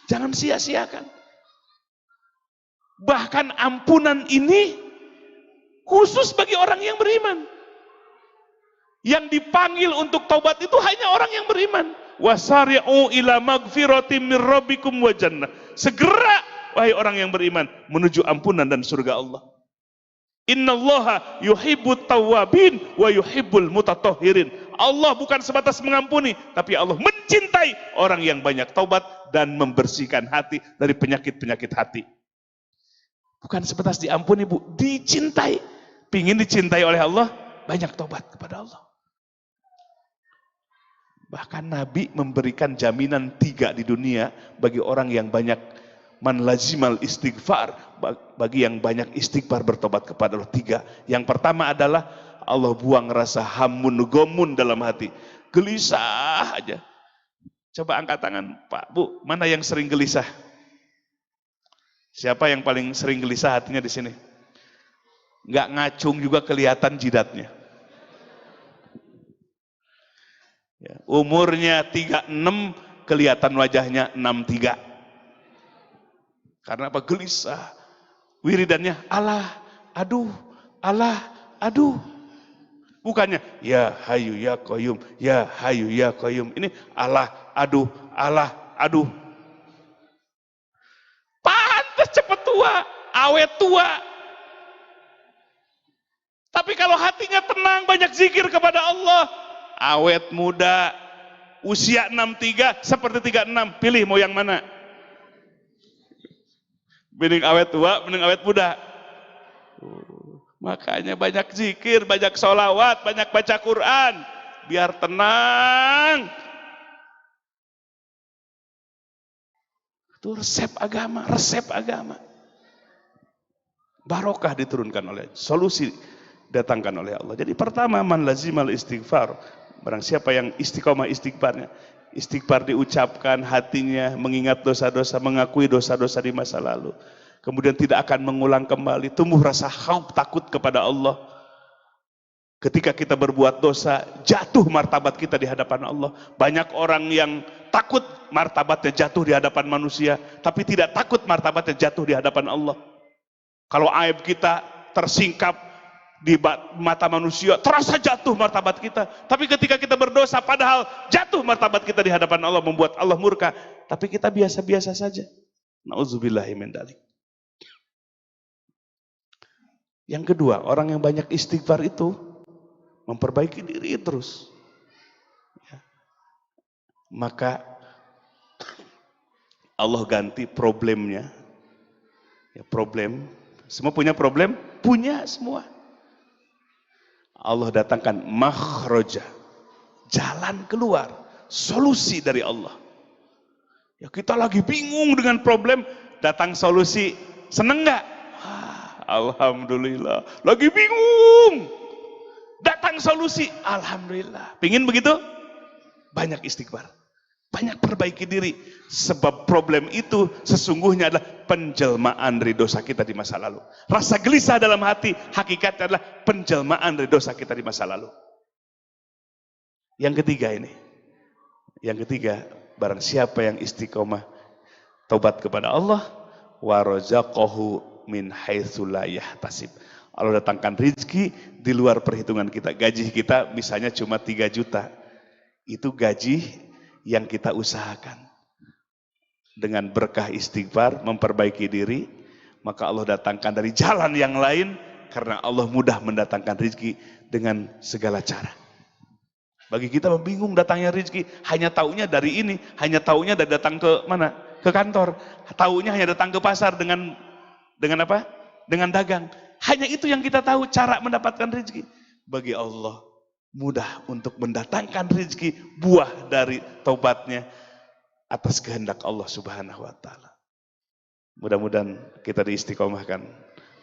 Jangan sia-siakan. Bahkan ampunan ini khusus bagi orang yang beriman. Yang dipanggil untuk taubat itu hanya orang yang beriman. Wasari'u ila magfiratim min rabbikum wa jannah. Segera wahai orang yang beriman menuju ampunan dan surga Allah. Innallaha yuhibbut tawwabin wa yuhibbul mutatahhirin. Allah bukan sebatas mengampuni, tapi Allah mencintai orang yang banyak taubat dan membersihkan hati dari penyakit-penyakit hati. Bukan sebatas diampuni, Bu, dicintai. Pingin dicintai oleh Allah, banyak taubat kepada Allah. Bahkan Nabi memberikan jaminan 3 di dunia bagi orang yang banyak man lazimal istighfar, bagi yang banyak istighfar bertobat kepada Allah. 3. Yang pertama adalah Allah buang rasa hamun gomun dalam hati. Gelisah aja. Coba angkat tangan, Pak, Bu, mana yang sering gelisah? Siapa yang paling sering gelisah hatinya di sini? Nggak ngacung juga kelihatan jidatnya. Ya, umurnya 36, kelihatan wajahnya 63. Karena apa? Gelisah. Wiridannya Allah, aduh, Allah, aduh. Bukannya ya hayu ya qayyum, ya hayu ya qayyum. Ini Allah, aduh, Allah, aduh. Pantes cepet tua, awet tua. Tapi kalau hatinya tenang, banyak zikir kepada Allah, awet muda. Usia 63 seperti 36, pilih mau yang mana? Mending awet tua, mending awet muda. Makanya banyak zikir, banyak sholawat, banyak baca Quran, biar tenang. Itu resep agama, resep agama. Barokah diturunkan oleh, solusi datangkan oleh Allah. Jadi pertama, man lazimal istighfar. Barang siapa yang istiqomah istighfarnya, istighfar diucapkan, hatinya mengingat dosa-dosa, mengakui dosa-dosa di masa lalu. Kemudian tidak akan mengulang kembali, tumbuh rasa khauf, takut kepada Allah. Ketika kita berbuat dosa, jatuh martabat kita di hadapan Allah. Banyak orang yang takut martabatnya jatuh di hadapan manusia, tapi tidak takut martabatnya jatuh di hadapan Allah. Kalau aib kita tersingkap di mata manusia, terasa jatuh martabat kita. Tapi ketika kita berdosa, padahal jatuh martabat kita di hadapan Allah, membuat Allah murka. Tapi kita biasa-biasa saja. Nauzubillahi min dzalik. Yang kedua, orang yang banyak istighfar itu memperbaiki diri terus. Ya. Maka Allah ganti problemnya. Ya, problem. Semua punya problem? Punya semua. Allah datangkan makhraja, jalan keluar, solusi dari Allah. Ya, kita lagi bingung dengan problem, datang solusi, seneng nggak? Alhamdulillah. Lagi bingung, datang solusi, alhamdulillah. Pingin begitu? Banyak istighfar, banyak perbaiki diri. Sebab problem itu sesungguhnya adalah penjelmaan dari dosa kita di masa lalu. Rasa gelisah dalam hati, hakikatnya adalah penjelmaan dari dosa kita di masa lalu. Yang ketiga ini, yang ketiga, barang siapa yang istiqomah taubat kepada Allah, wa razaqahu min haitsu la yahtasib. Allah datangkan rezeki di luar perhitungan kita. Gaji kita misalnya cuma 3 juta. Itu gaji yang kita usahakan. Dengan berkah istighfar, memperbaiki diri, maka Allah datangkan dari jalan yang lain, karena Allah mudah mendatangkan rezeki dengan segala cara. Bagi kita membingung datangnya rezeki, hanya taunya dari ini, hanya taunya dari datang ke mana? Ke kantor. Taunya hanya datang ke pasar dengan apa? Dengan dagang. Hanya itu yang kita tahu cara mendapatkan rezeki. Bagi Allah mudah untuk mendatangkan rezeki, buah dari taubatnya atas kehendak Allah Subhanahu wa taala. Mudah-mudahan kita diistiqomahkan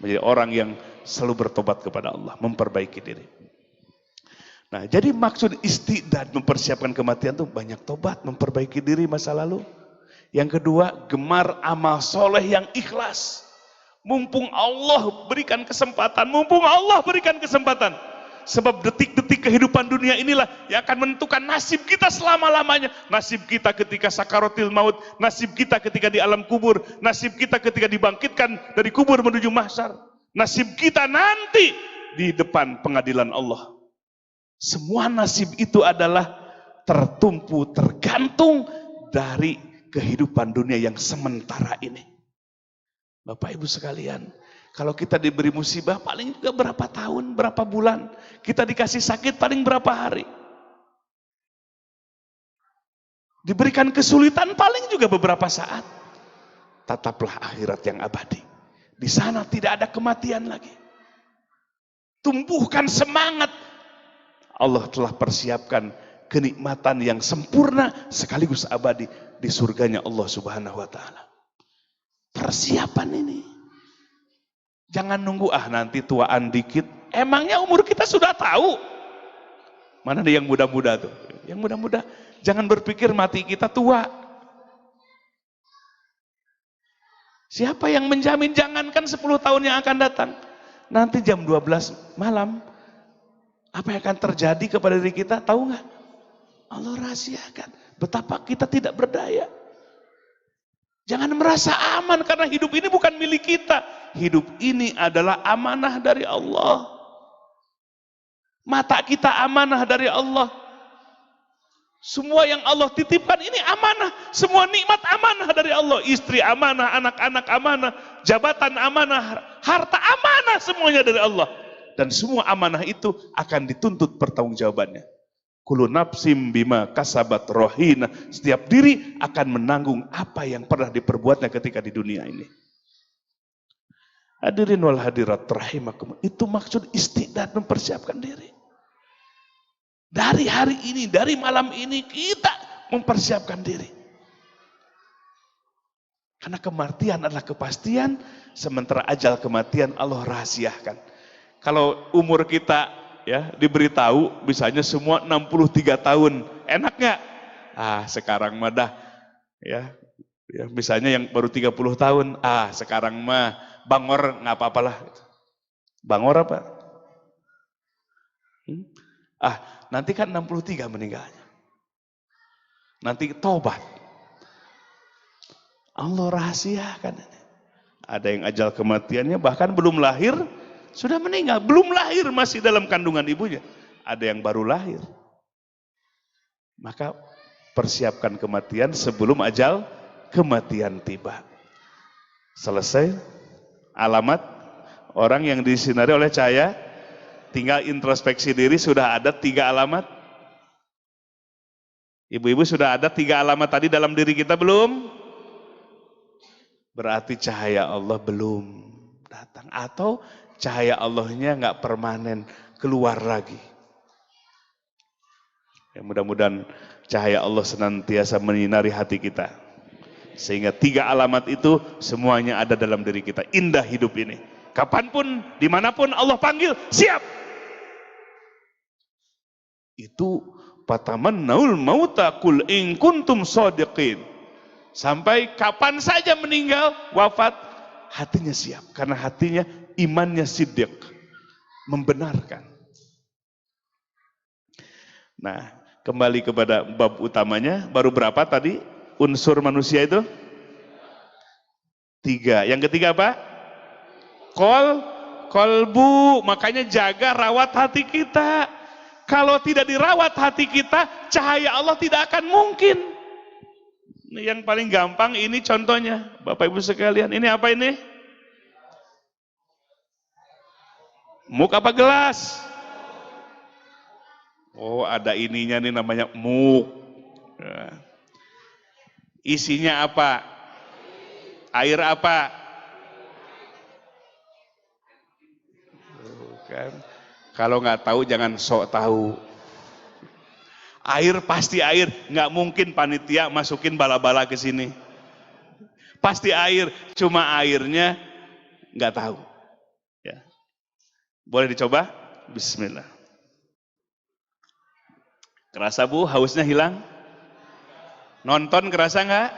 menjadi orang yang selalu bertobat kepada Allah, memperbaiki diri. Nah, jadi maksud istiqdad, mempersiapkan kematian itu banyak tobat, memperbaiki diri masa lalu. Yang kedua, gemar amal soleh yang ikhlas. Mumpung Allah berikan kesempatan, Sebab detik-detik kehidupan dunia inilah yang akan menentukan nasib kita selama-lamanya. Nasib kita ketika sakaratil maut, nasib kita ketika di alam kubur, nasib kita ketika dibangkitkan dari kubur menuju mahsyar, nasib kita nanti di depan pengadilan Allah. Semua nasib itu adalah tertumpu, tergantung dari kehidupan dunia yang sementara ini. Bapak Ibu sekalian, kalau kita diberi musibah paling juga berapa tahun, berapa bulan. Kita dikasih sakit paling berapa hari. Diberikan kesulitan paling juga beberapa saat. Tataplah akhirat yang abadi. Di sana tidak ada kematian lagi. Tumbuhkan semangat. Allah telah persiapkan kenikmatan yang sempurna sekaligus abadi di surganya Allah Subhanahu wa taala. Persiapan ini. Jangan nunggu nanti tuaan dikit. Emangnya umur kita sudah tahu? Mana nih yang muda-muda tuh? Yang muda-muda jangan berpikir mati kita tua. Siapa yang menjamin? Jangankan 10 tahun yang akan datang. Nanti jam 12 malam apa yang akan terjadi kepada diri kita tahu nggak? Allah rahasiakan. Betapa kita tidak berdaya. Jangan merasa aman karena hidup ini bukan milik kita. Hidup ini adalah amanah dari Allah. Mata kita amanah dari Allah. Semua yang Allah titipkan ini amanah. Semua nikmat amanah dari Allah. Istri amanah, anak-anak amanah, jabatan amanah, harta amanah, semuanya dari Allah. Dan semua amanah itu akan dituntut pertanggungjawabannya. Kullu nafsim bima kasabat rohina. Setiap diri akan menanggung apa yang pernah diperbuatnya ketika di dunia ini. Hadirin wal hadirat rahimakum. Itu maksud istidad, mempersiapkan diri. Dari hari ini, dari malam ini kita mempersiapkan diri. Karena kematian adalah kepastian, sementara ajal kematian Allah rahasiakan. Kalau umur kita ya diberitahu misalnya semua 63 tahun, enak nggak? Sekarang mah dah ya misalnya yang baru 30 tahun, sekarang mah bangor nggak apa-apalah. Bangor apa? Nanti kan 63 meninggalnya. Nanti taubat. Allah rahasiakan ini. Ada yang ajal kematiannya bahkan belum lahir sudah meninggal, belum lahir masih dalam kandungan ibunya. Ada yang baru lahir. Maka persiapkan kematian sebelum ajal kematian tiba. Selesai. Alamat orang yang disinari oleh cahaya, tinggal introspeksi diri. Sudah ada 3 alamat. Ibu-ibu sudah ada 3 alamat tadi dalam diri kita belum? Berarti cahaya Allah belum datang. Atau cahaya Allahnya nggak permanen, keluar lagi. Ya, mudah-mudahan cahaya Allah senantiasa menyinari hati kita. Sehingga 3 alamat itu semuanya ada dalam diri kita. Indah hidup ini. Kapanpun, dimanapun Allah panggil, siap. Itu fatamannawul mauta qul in kuntum shadiqin. Sampai kapan saja meninggal, wafat, hatinya siap. Karena hatinya imannya siddiq, membenarkan. Nah, kembali kepada bab utamanya, baru berapa tadi unsur manusia itu? 3. Yang ketiga apa? Kolbu. Makanya jaga, rawat hati kita. Kalau tidak dirawat hati kita, cahaya Allah tidak akan mungkin. Yang paling gampang ini contohnya, Bapak Ibu sekalian. Ini apa ini? Muk apa gelas? Oh, ada ininya nih namanya muk. Ya. Isinya apa? Air apa? Bukan. Kalau nggak tahu jangan sok tahu. Air pasti air, nggak mungkin panitia masukin bala-bala ke sini. Pasti air, cuma airnya nggak tahu. Ya. Boleh dicoba? Bismillah. Kerasa Bu, hausnya hilang? Nonton kerasa nggak?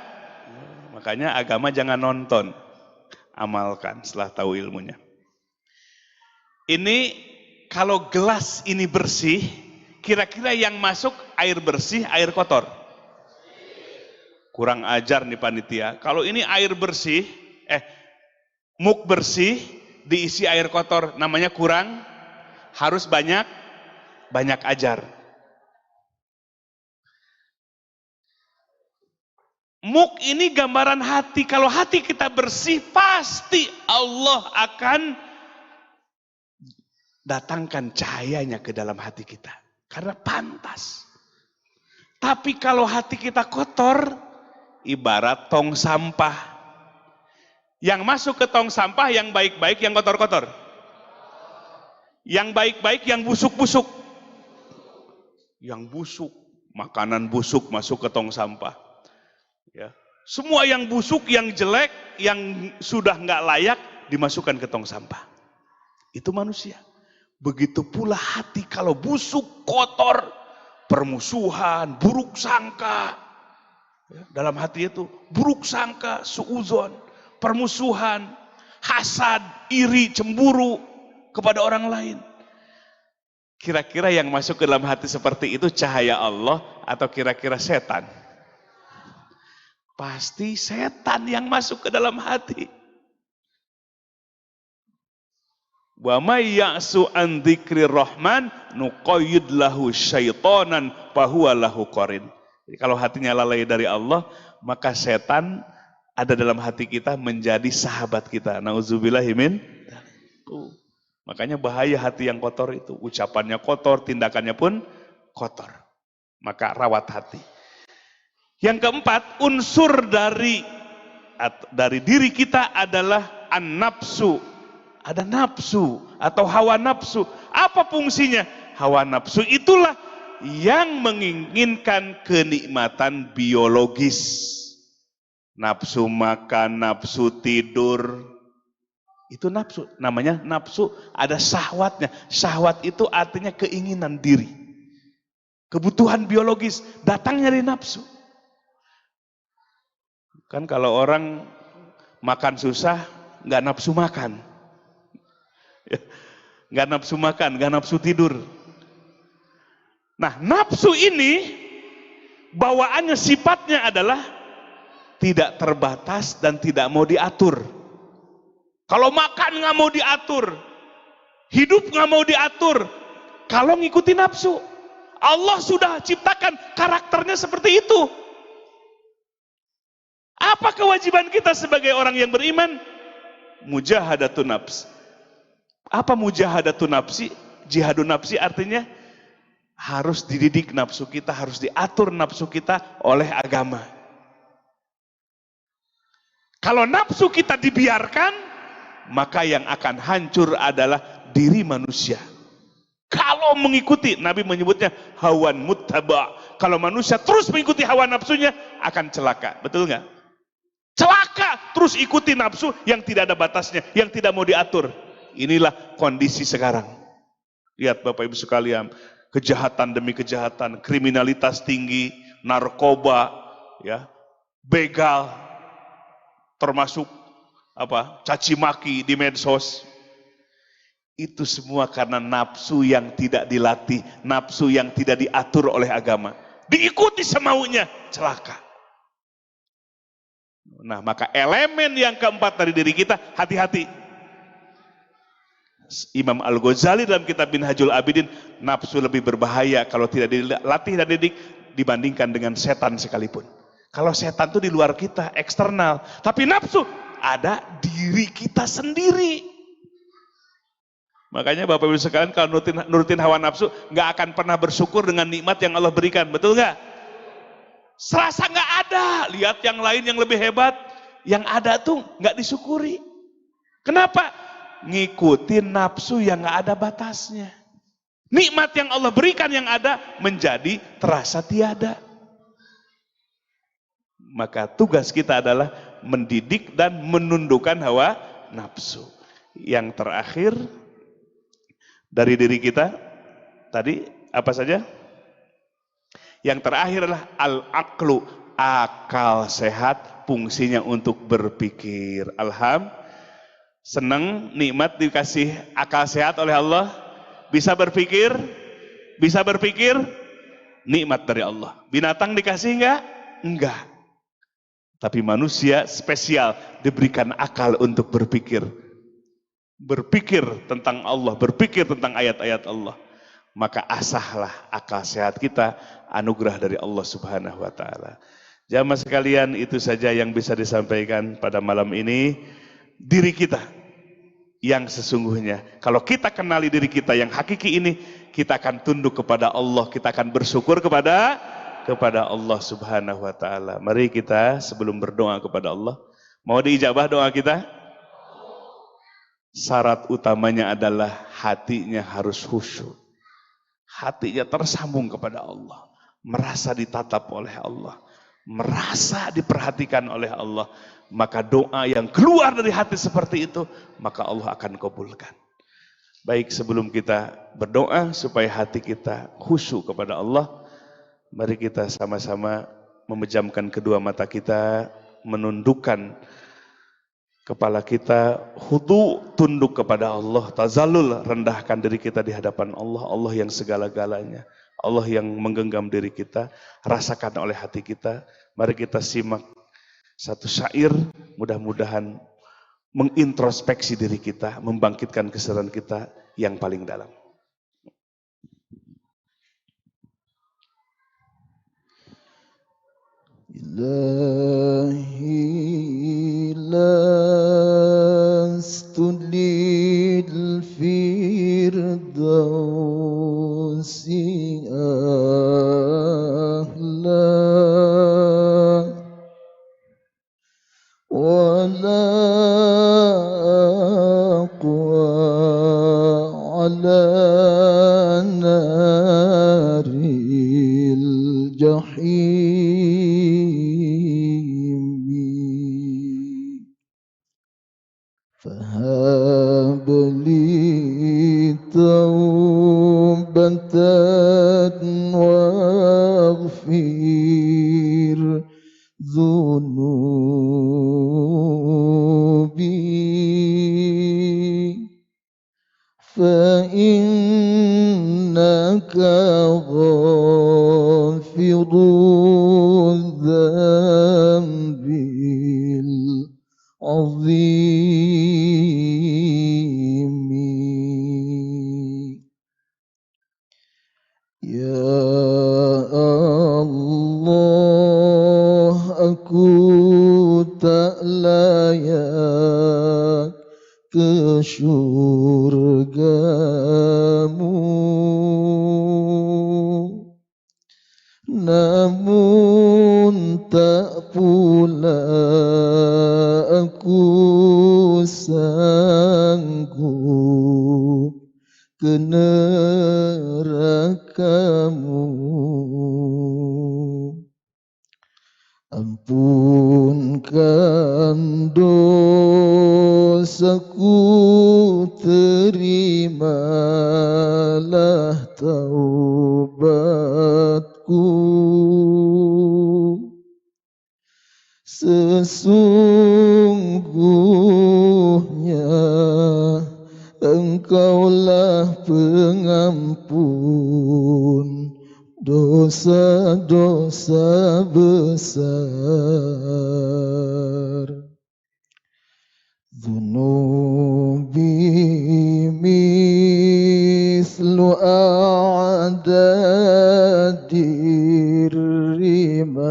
Makanya agama jangan nonton, amalkan setelah tahu ilmunya. Ini kalau gelas ini bersih, kira-kira yang masuk air bersih, air kotor? Kurang ajar nih panitia. Kalau ini air bersih, muk bersih, diisi air kotor, namanya kurang, harus banyak ajar. Muk ini gambaran hati. Kalau hati kita bersih, pasti Allah akan datangkan cahayanya ke dalam hati kita. Karena pantas. Tapi kalau hati kita kotor, ibarat tong sampah. Yang masuk ke tong sampah, yang baik-baik, yang kotor-kotor. Yang baik-baik, yang busuk-busuk. Yang busuk, makanan busuk masuk ke tong sampah. Ya. Semua yang busuk, yang jelek, yang sudah nggak layak dimasukkan ke tong sampah. Itu manusia. Begitu pula hati kalau busuk, kotor, permusuhan, buruk sangka. Ya, dalam hati itu buruk sangka, suuzon, permusuhan, hasad, iri, cemburu kepada orang lain. Kira-kira yang masuk ke dalam hati seperti itu cahaya Allah atau kira-kira setan? Pasti setan yang masuk ke dalam hati. Wa may ya'su an dzikrir rahman nuqayyid lahu syaitonan fahuwa lahu qarin. Jadi kalau hatinya lalai dari Allah, maka setan ada dalam hati kita menjadi sahabat kita. Nauzubillahi min. Makanya bahaya hati yang kotor itu. Ucapannya kotor, tindakannya pun kotor. Maka rawat hati. Yang keempat, unsur dari diri kita adalah an-nafsu. Ada nafsu atau hawa nafsu. Apa fungsinya? Hawa nafsu itulah yang menginginkan kenikmatan biologis. Nafsu makan, nafsu tidur. Itu nafsu. Namanya nafsu, ada syahwatnya. Syahwat itu artinya keinginan diri. Kebutuhan biologis datangnya dari nafsu. Kan kalau orang makan susah, nggak nafsu makan. Nggak nafsu makan, nggak nafsu tidur. Nah, nafsu ini bawaannya sifatnya adalah tidak terbatas dan tidak mau diatur. Kalau makan nggak mau diatur, hidup nggak mau diatur. Kalau ngikuti nafsu, Allah sudah ciptakan karakternya seperti itu. Apa kewajiban kita sebagai orang yang beriman? Mujahadatun nafs. Apa mujahadatun nafsi? Jihadun nafsi artinya harus dididik nafsu kita, harus diatur nafsu kita oleh agama. Kalau nafsu kita dibiarkan, maka yang akan hancur adalah diri manusia. Kalau mengikuti, Nabi menyebutnya hawan muttaba. Kalau manusia terus mengikuti hawa nafsunya, akan celaka. Betul nggak? Celaka, terus ikuti nafsu yang tidak ada batasnya, yang tidak mau diatur. Inilah kondisi sekarang. Lihat Bapak Ibu sekalian, kejahatan demi kejahatan, kriminalitas tinggi, narkoba, ya, begal, termasuk caci maki di medsos. Itu semua karena nafsu yang tidak dilatih, nafsu yang tidak diatur oleh agama. Diikuti semaunya, celaka. Nah, maka elemen yang keempat dari diri kita, hati-hati. Imam Al-Ghazali dalam kitab Minhajul Abidin, nafsu lebih berbahaya kalau tidak dilatih dan didik dibandingkan dengan setan sekalipun. Kalau setan itu di luar kita, eksternal. Tapi nafsu ada diri kita sendiri. Makanya Bapak Ibu sekalian kalau nurutin hawa nafsu, nggak akan pernah bersyukur dengan nikmat yang Allah berikan. Betul nggak? Serasa nggak ada. Lihat yang lain yang lebih hebat. Yang ada tuh nggak disyukuri. Kenapa? Ngikutin nafsu yang nggak ada batasnya. Nikmat yang Allah berikan yang ada menjadi terasa tiada. Maka tugas kita adalah mendidik dan menundukkan hawa nafsu. Yang terakhir dari diri kita tadi apa saja? Yang terakhir adalah al-aqlu, akal sehat fungsinya untuk berpikir. Senang, nikmat dikasih akal sehat oleh Allah, bisa berpikir, nikmat dari Allah. Binatang dikasih enggak. Tapi manusia spesial diberikan akal untuk berpikir tentang Allah, berpikir tentang ayat-ayat Allah. Maka asahlah akal sehat kita, anugerah dari Allah Subhanahu wa taala. Jamaah sekalian, itu saja yang bisa disampaikan pada malam ini. Diri kita yang sesungguhnya, kalau kita kenali diri kita yang hakiki ini, kita akan tunduk kepada Allah, kita akan bersyukur kepada Allah Subhanahu wa taala. Mari kita sebelum berdoa kepada Allah, mau diijabah doa kita? Syarat utamanya adalah hatinya harus khusyuk. Hatinya tersambung kepada Allah, merasa ditatap oleh Allah, merasa diperhatikan oleh Allah. Maka doa yang keluar dari hati seperti itu, maka Allah akan kabulkan. Baik, sebelum kita berdoa supaya hati kita khusyuk kepada Allah, mari kita sama-sama memejamkan kedua mata kita, menundukkan kepala kita, khudu, tunduk kepada Allah, tazallul, rendahkan diri kita di hadapan Allah, Allah yang segala-galanya, Allah yang menggenggam diri kita, rasakan oleh hati kita. Mari kita simak satu syair, mudah-mudahan mengintrospeksi diri kita, membangkitkan kesadaran kita yang paling dalam. Ilahi lastu lil firdausi ahla wa la aqwa ala naril jahim. فهب لي توبة واغفر ذنوبي فإنك غافر الذنب العظيم. Ya Allah, aku tak layak ke syurgamu, namun tak pula aku sanggup ke nerakamu. Ampunkan dosaku, terimalah taubatku. Sesungguhnya Engkaulah pengampun dosa-dosa besar. Dhunubi mislu a'dadir rimali,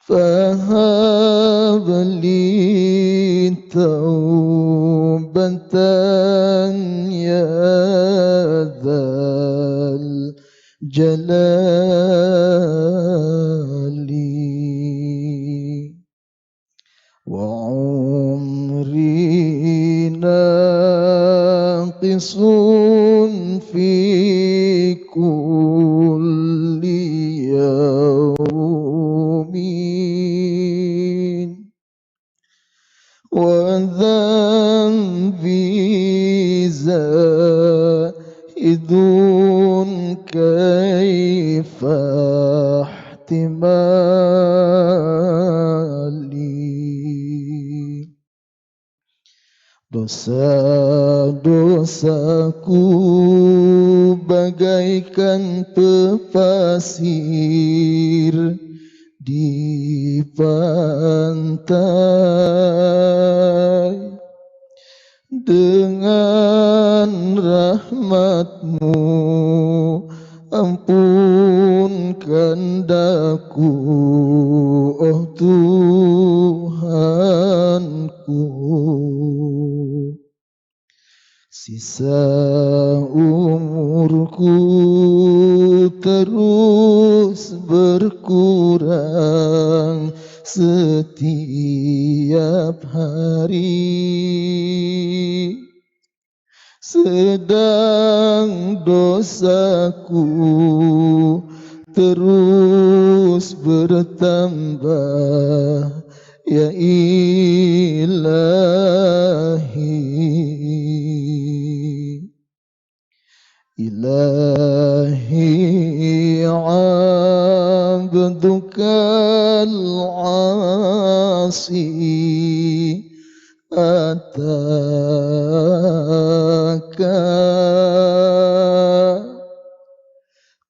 fahab li taubatan ya dzal jalali, wa umri naqisun fi kulli yawmin, wa dhanbi bidun kaifa ihtimali. Dosa-dosaku bagaikan pepasir di pantai. Dengan rahmat-Mu ampunkan daku, oh Tuhanku. Sisa umurku terus berkurang setiap hari, sedang dosaku terus bertambah, ya Ilahi. Ilahi abdukal asi ataka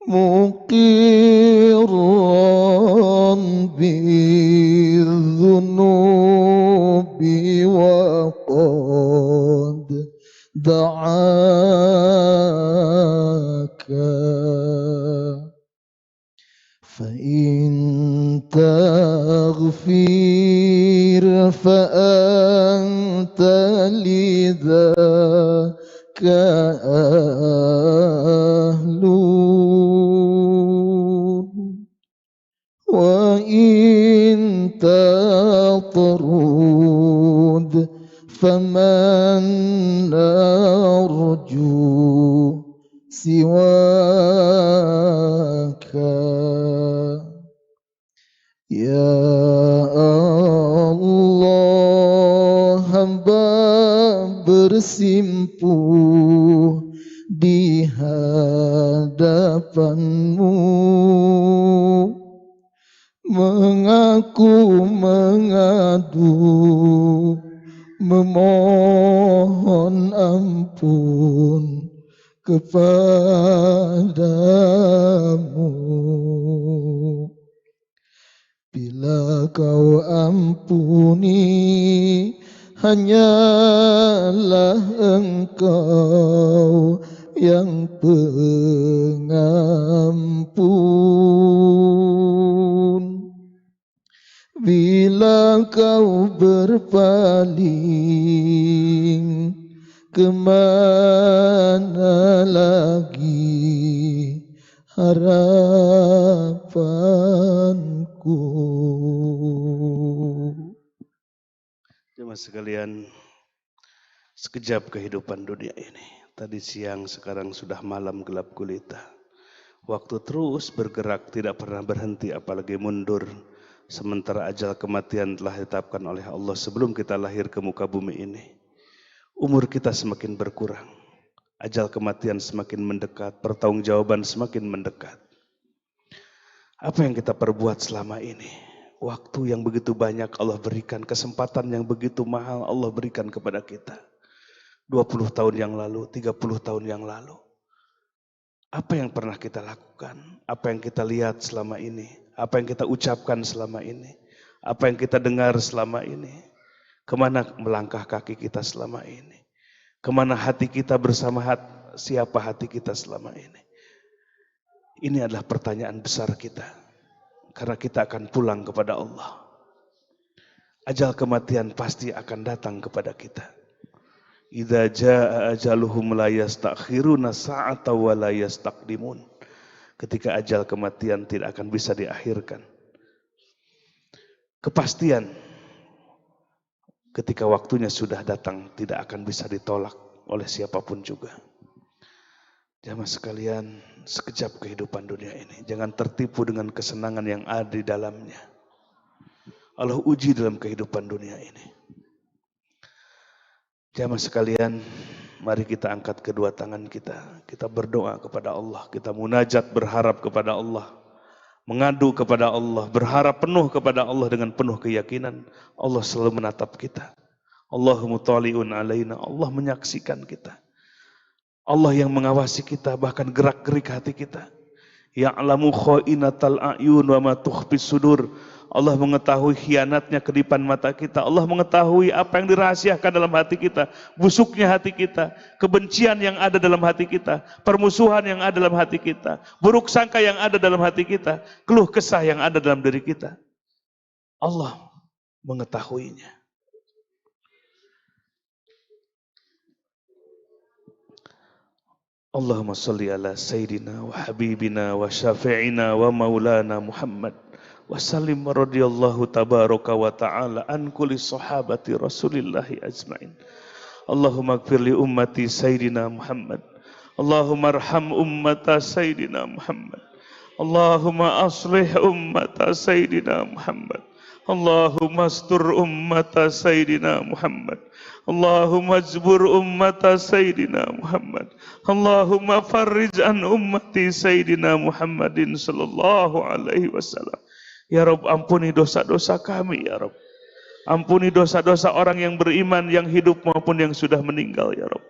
muqirran bidzunubi wa qad da'aka fa in taghfir fa anta lidzaka ahlun wa in tatrud faman narju siwaka. Ya Allah, hamba bersimpuh di hadapan-Mu, mengaku mengadu, memohon ampun kepadamu. Bila Kau ampuni, hanyalah Engkau yang pengampun. Bila Kau berpaling, kemana lagi harapanku. Jemaah sekalian, sekejap kehidupan dunia ini. Tadi siang, sekarang sudah malam gelap gulita. Waktu terus bergerak, tidak pernah berhenti, apalagi mundur. Sementara ajal kematian telah ditetapkan oleh Allah sebelum kita lahir ke muka bumi ini. Umur kita semakin berkurang, ajal kematian semakin mendekat, pertanggungjawaban semakin mendekat. Apa yang kita perbuat selama ini? Waktu yang begitu banyak Allah berikan, kesempatan yang begitu mahal Allah berikan kepada kita. 20 tahun yang lalu, 30 tahun yang lalu. Apa yang pernah kita lakukan? Apa yang kita lihat selama ini? Apa yang kita ucapkan selama ini? Apa yang kita dengar selama ini? Kemana melangkah kaki kita selama ini? Kemana hati kita bersama siapa hati kita selama ini? Ini adalah pertanyaan besar kita. Karena kita akan pulang kepada Allah. Ajal kematian pasti akan datang kepada kita. Idza jaa ajaluhum la yastakhiruna sa'ata wa la yastaqdimun. Ketika ajal kematian tidak akan bisa diakhirkan. Kepastian ketika waktunya sudah datang tidak akan bisa ditolak oleh siapapun juga. Jamaah sekalian, sekejap kehidupan dunia ini. Jangan tertipu dengan kesenangan yang ada di dalamnya. Allah uji dalam kehidupan dunia ini. Jamaah sekalian, Mari kita angkat kedua tangan kita. Kita berdoa kepada Allah. Kita munajat berharap kepada Allah. Mengadu kepada Allah. Berharap penuh kepada Allah dengan penuh keyakinan. Allah selalu menatap kita. Allahu mutali'un alaina. Allah menyaksikan kita. Allah yang mengawasi kita. Bahkan gerak-gerik hati kita. Ya'lamu kha'inatal a'yun wa ma tukhfis sudur. Allah mengetahui khianatnya kedipan mata kita. Allah mengetahui apa yang dirahasiakan dalam hati kita. Busuknya hati kita. Kebencian yang ada dalam hati kita. Permusuhan yang ada dalam hati kita. Buruk sangka yang ada dalam hati kita. Keluh kesah yang ada dalam diri kita. Allah mengetahuinya. Allahumma salli ala Sayyidina wa Habibina wa Syafi'ina wa Maulana Muhammad wa sallim radhiyallahu tabaraka wa ta'ala an kulli sahabati Rasulillahi ajmain. Allahumma ighfir li ummati Sayyidina Muhammad. Allahumma arham ummata Sayyidina Muhammad. Allahumma aslih ummata Sayyidina Muhammad. Allahumma astur ummata Sayyidina Muhammad. Allahumma ajbur ummata Sayyidina Muhammad. Allahumma farrij an ummati Sayyidina Muhammadin sallallahu alaihi wasallam. Ya Rabb, ampuni dosa-dosa kami ya Rabb. Ampuni dosa-dosa orang yang beriman, yang hidup maupun yang sudah meninggal ya Rabb.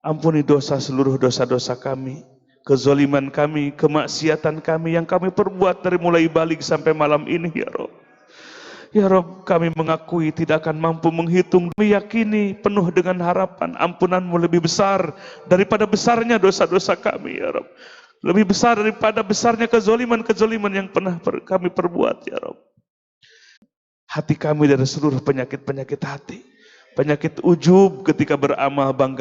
Ampuni dosa seluruh dosa-dosa kami, kezaliman kami, kemaksiatan kami yang kami perbuat dari mulai balik sampai malam ini ya Rabb. Ya Rabb, kami mengakui tidak akan mampu menghitung, meyakini penuh dengan harapan ampunan-Mu lebih besar daripada besarnya dosa-dosa kami ya Rabb. Lebih besar daripada besarnya kezaliman-kezaliman yang pernah kami perbuat ya Rabb. Hati kami dari seluruh penyakit-penyakit hati. Penyakit ujub ketika beramal bangga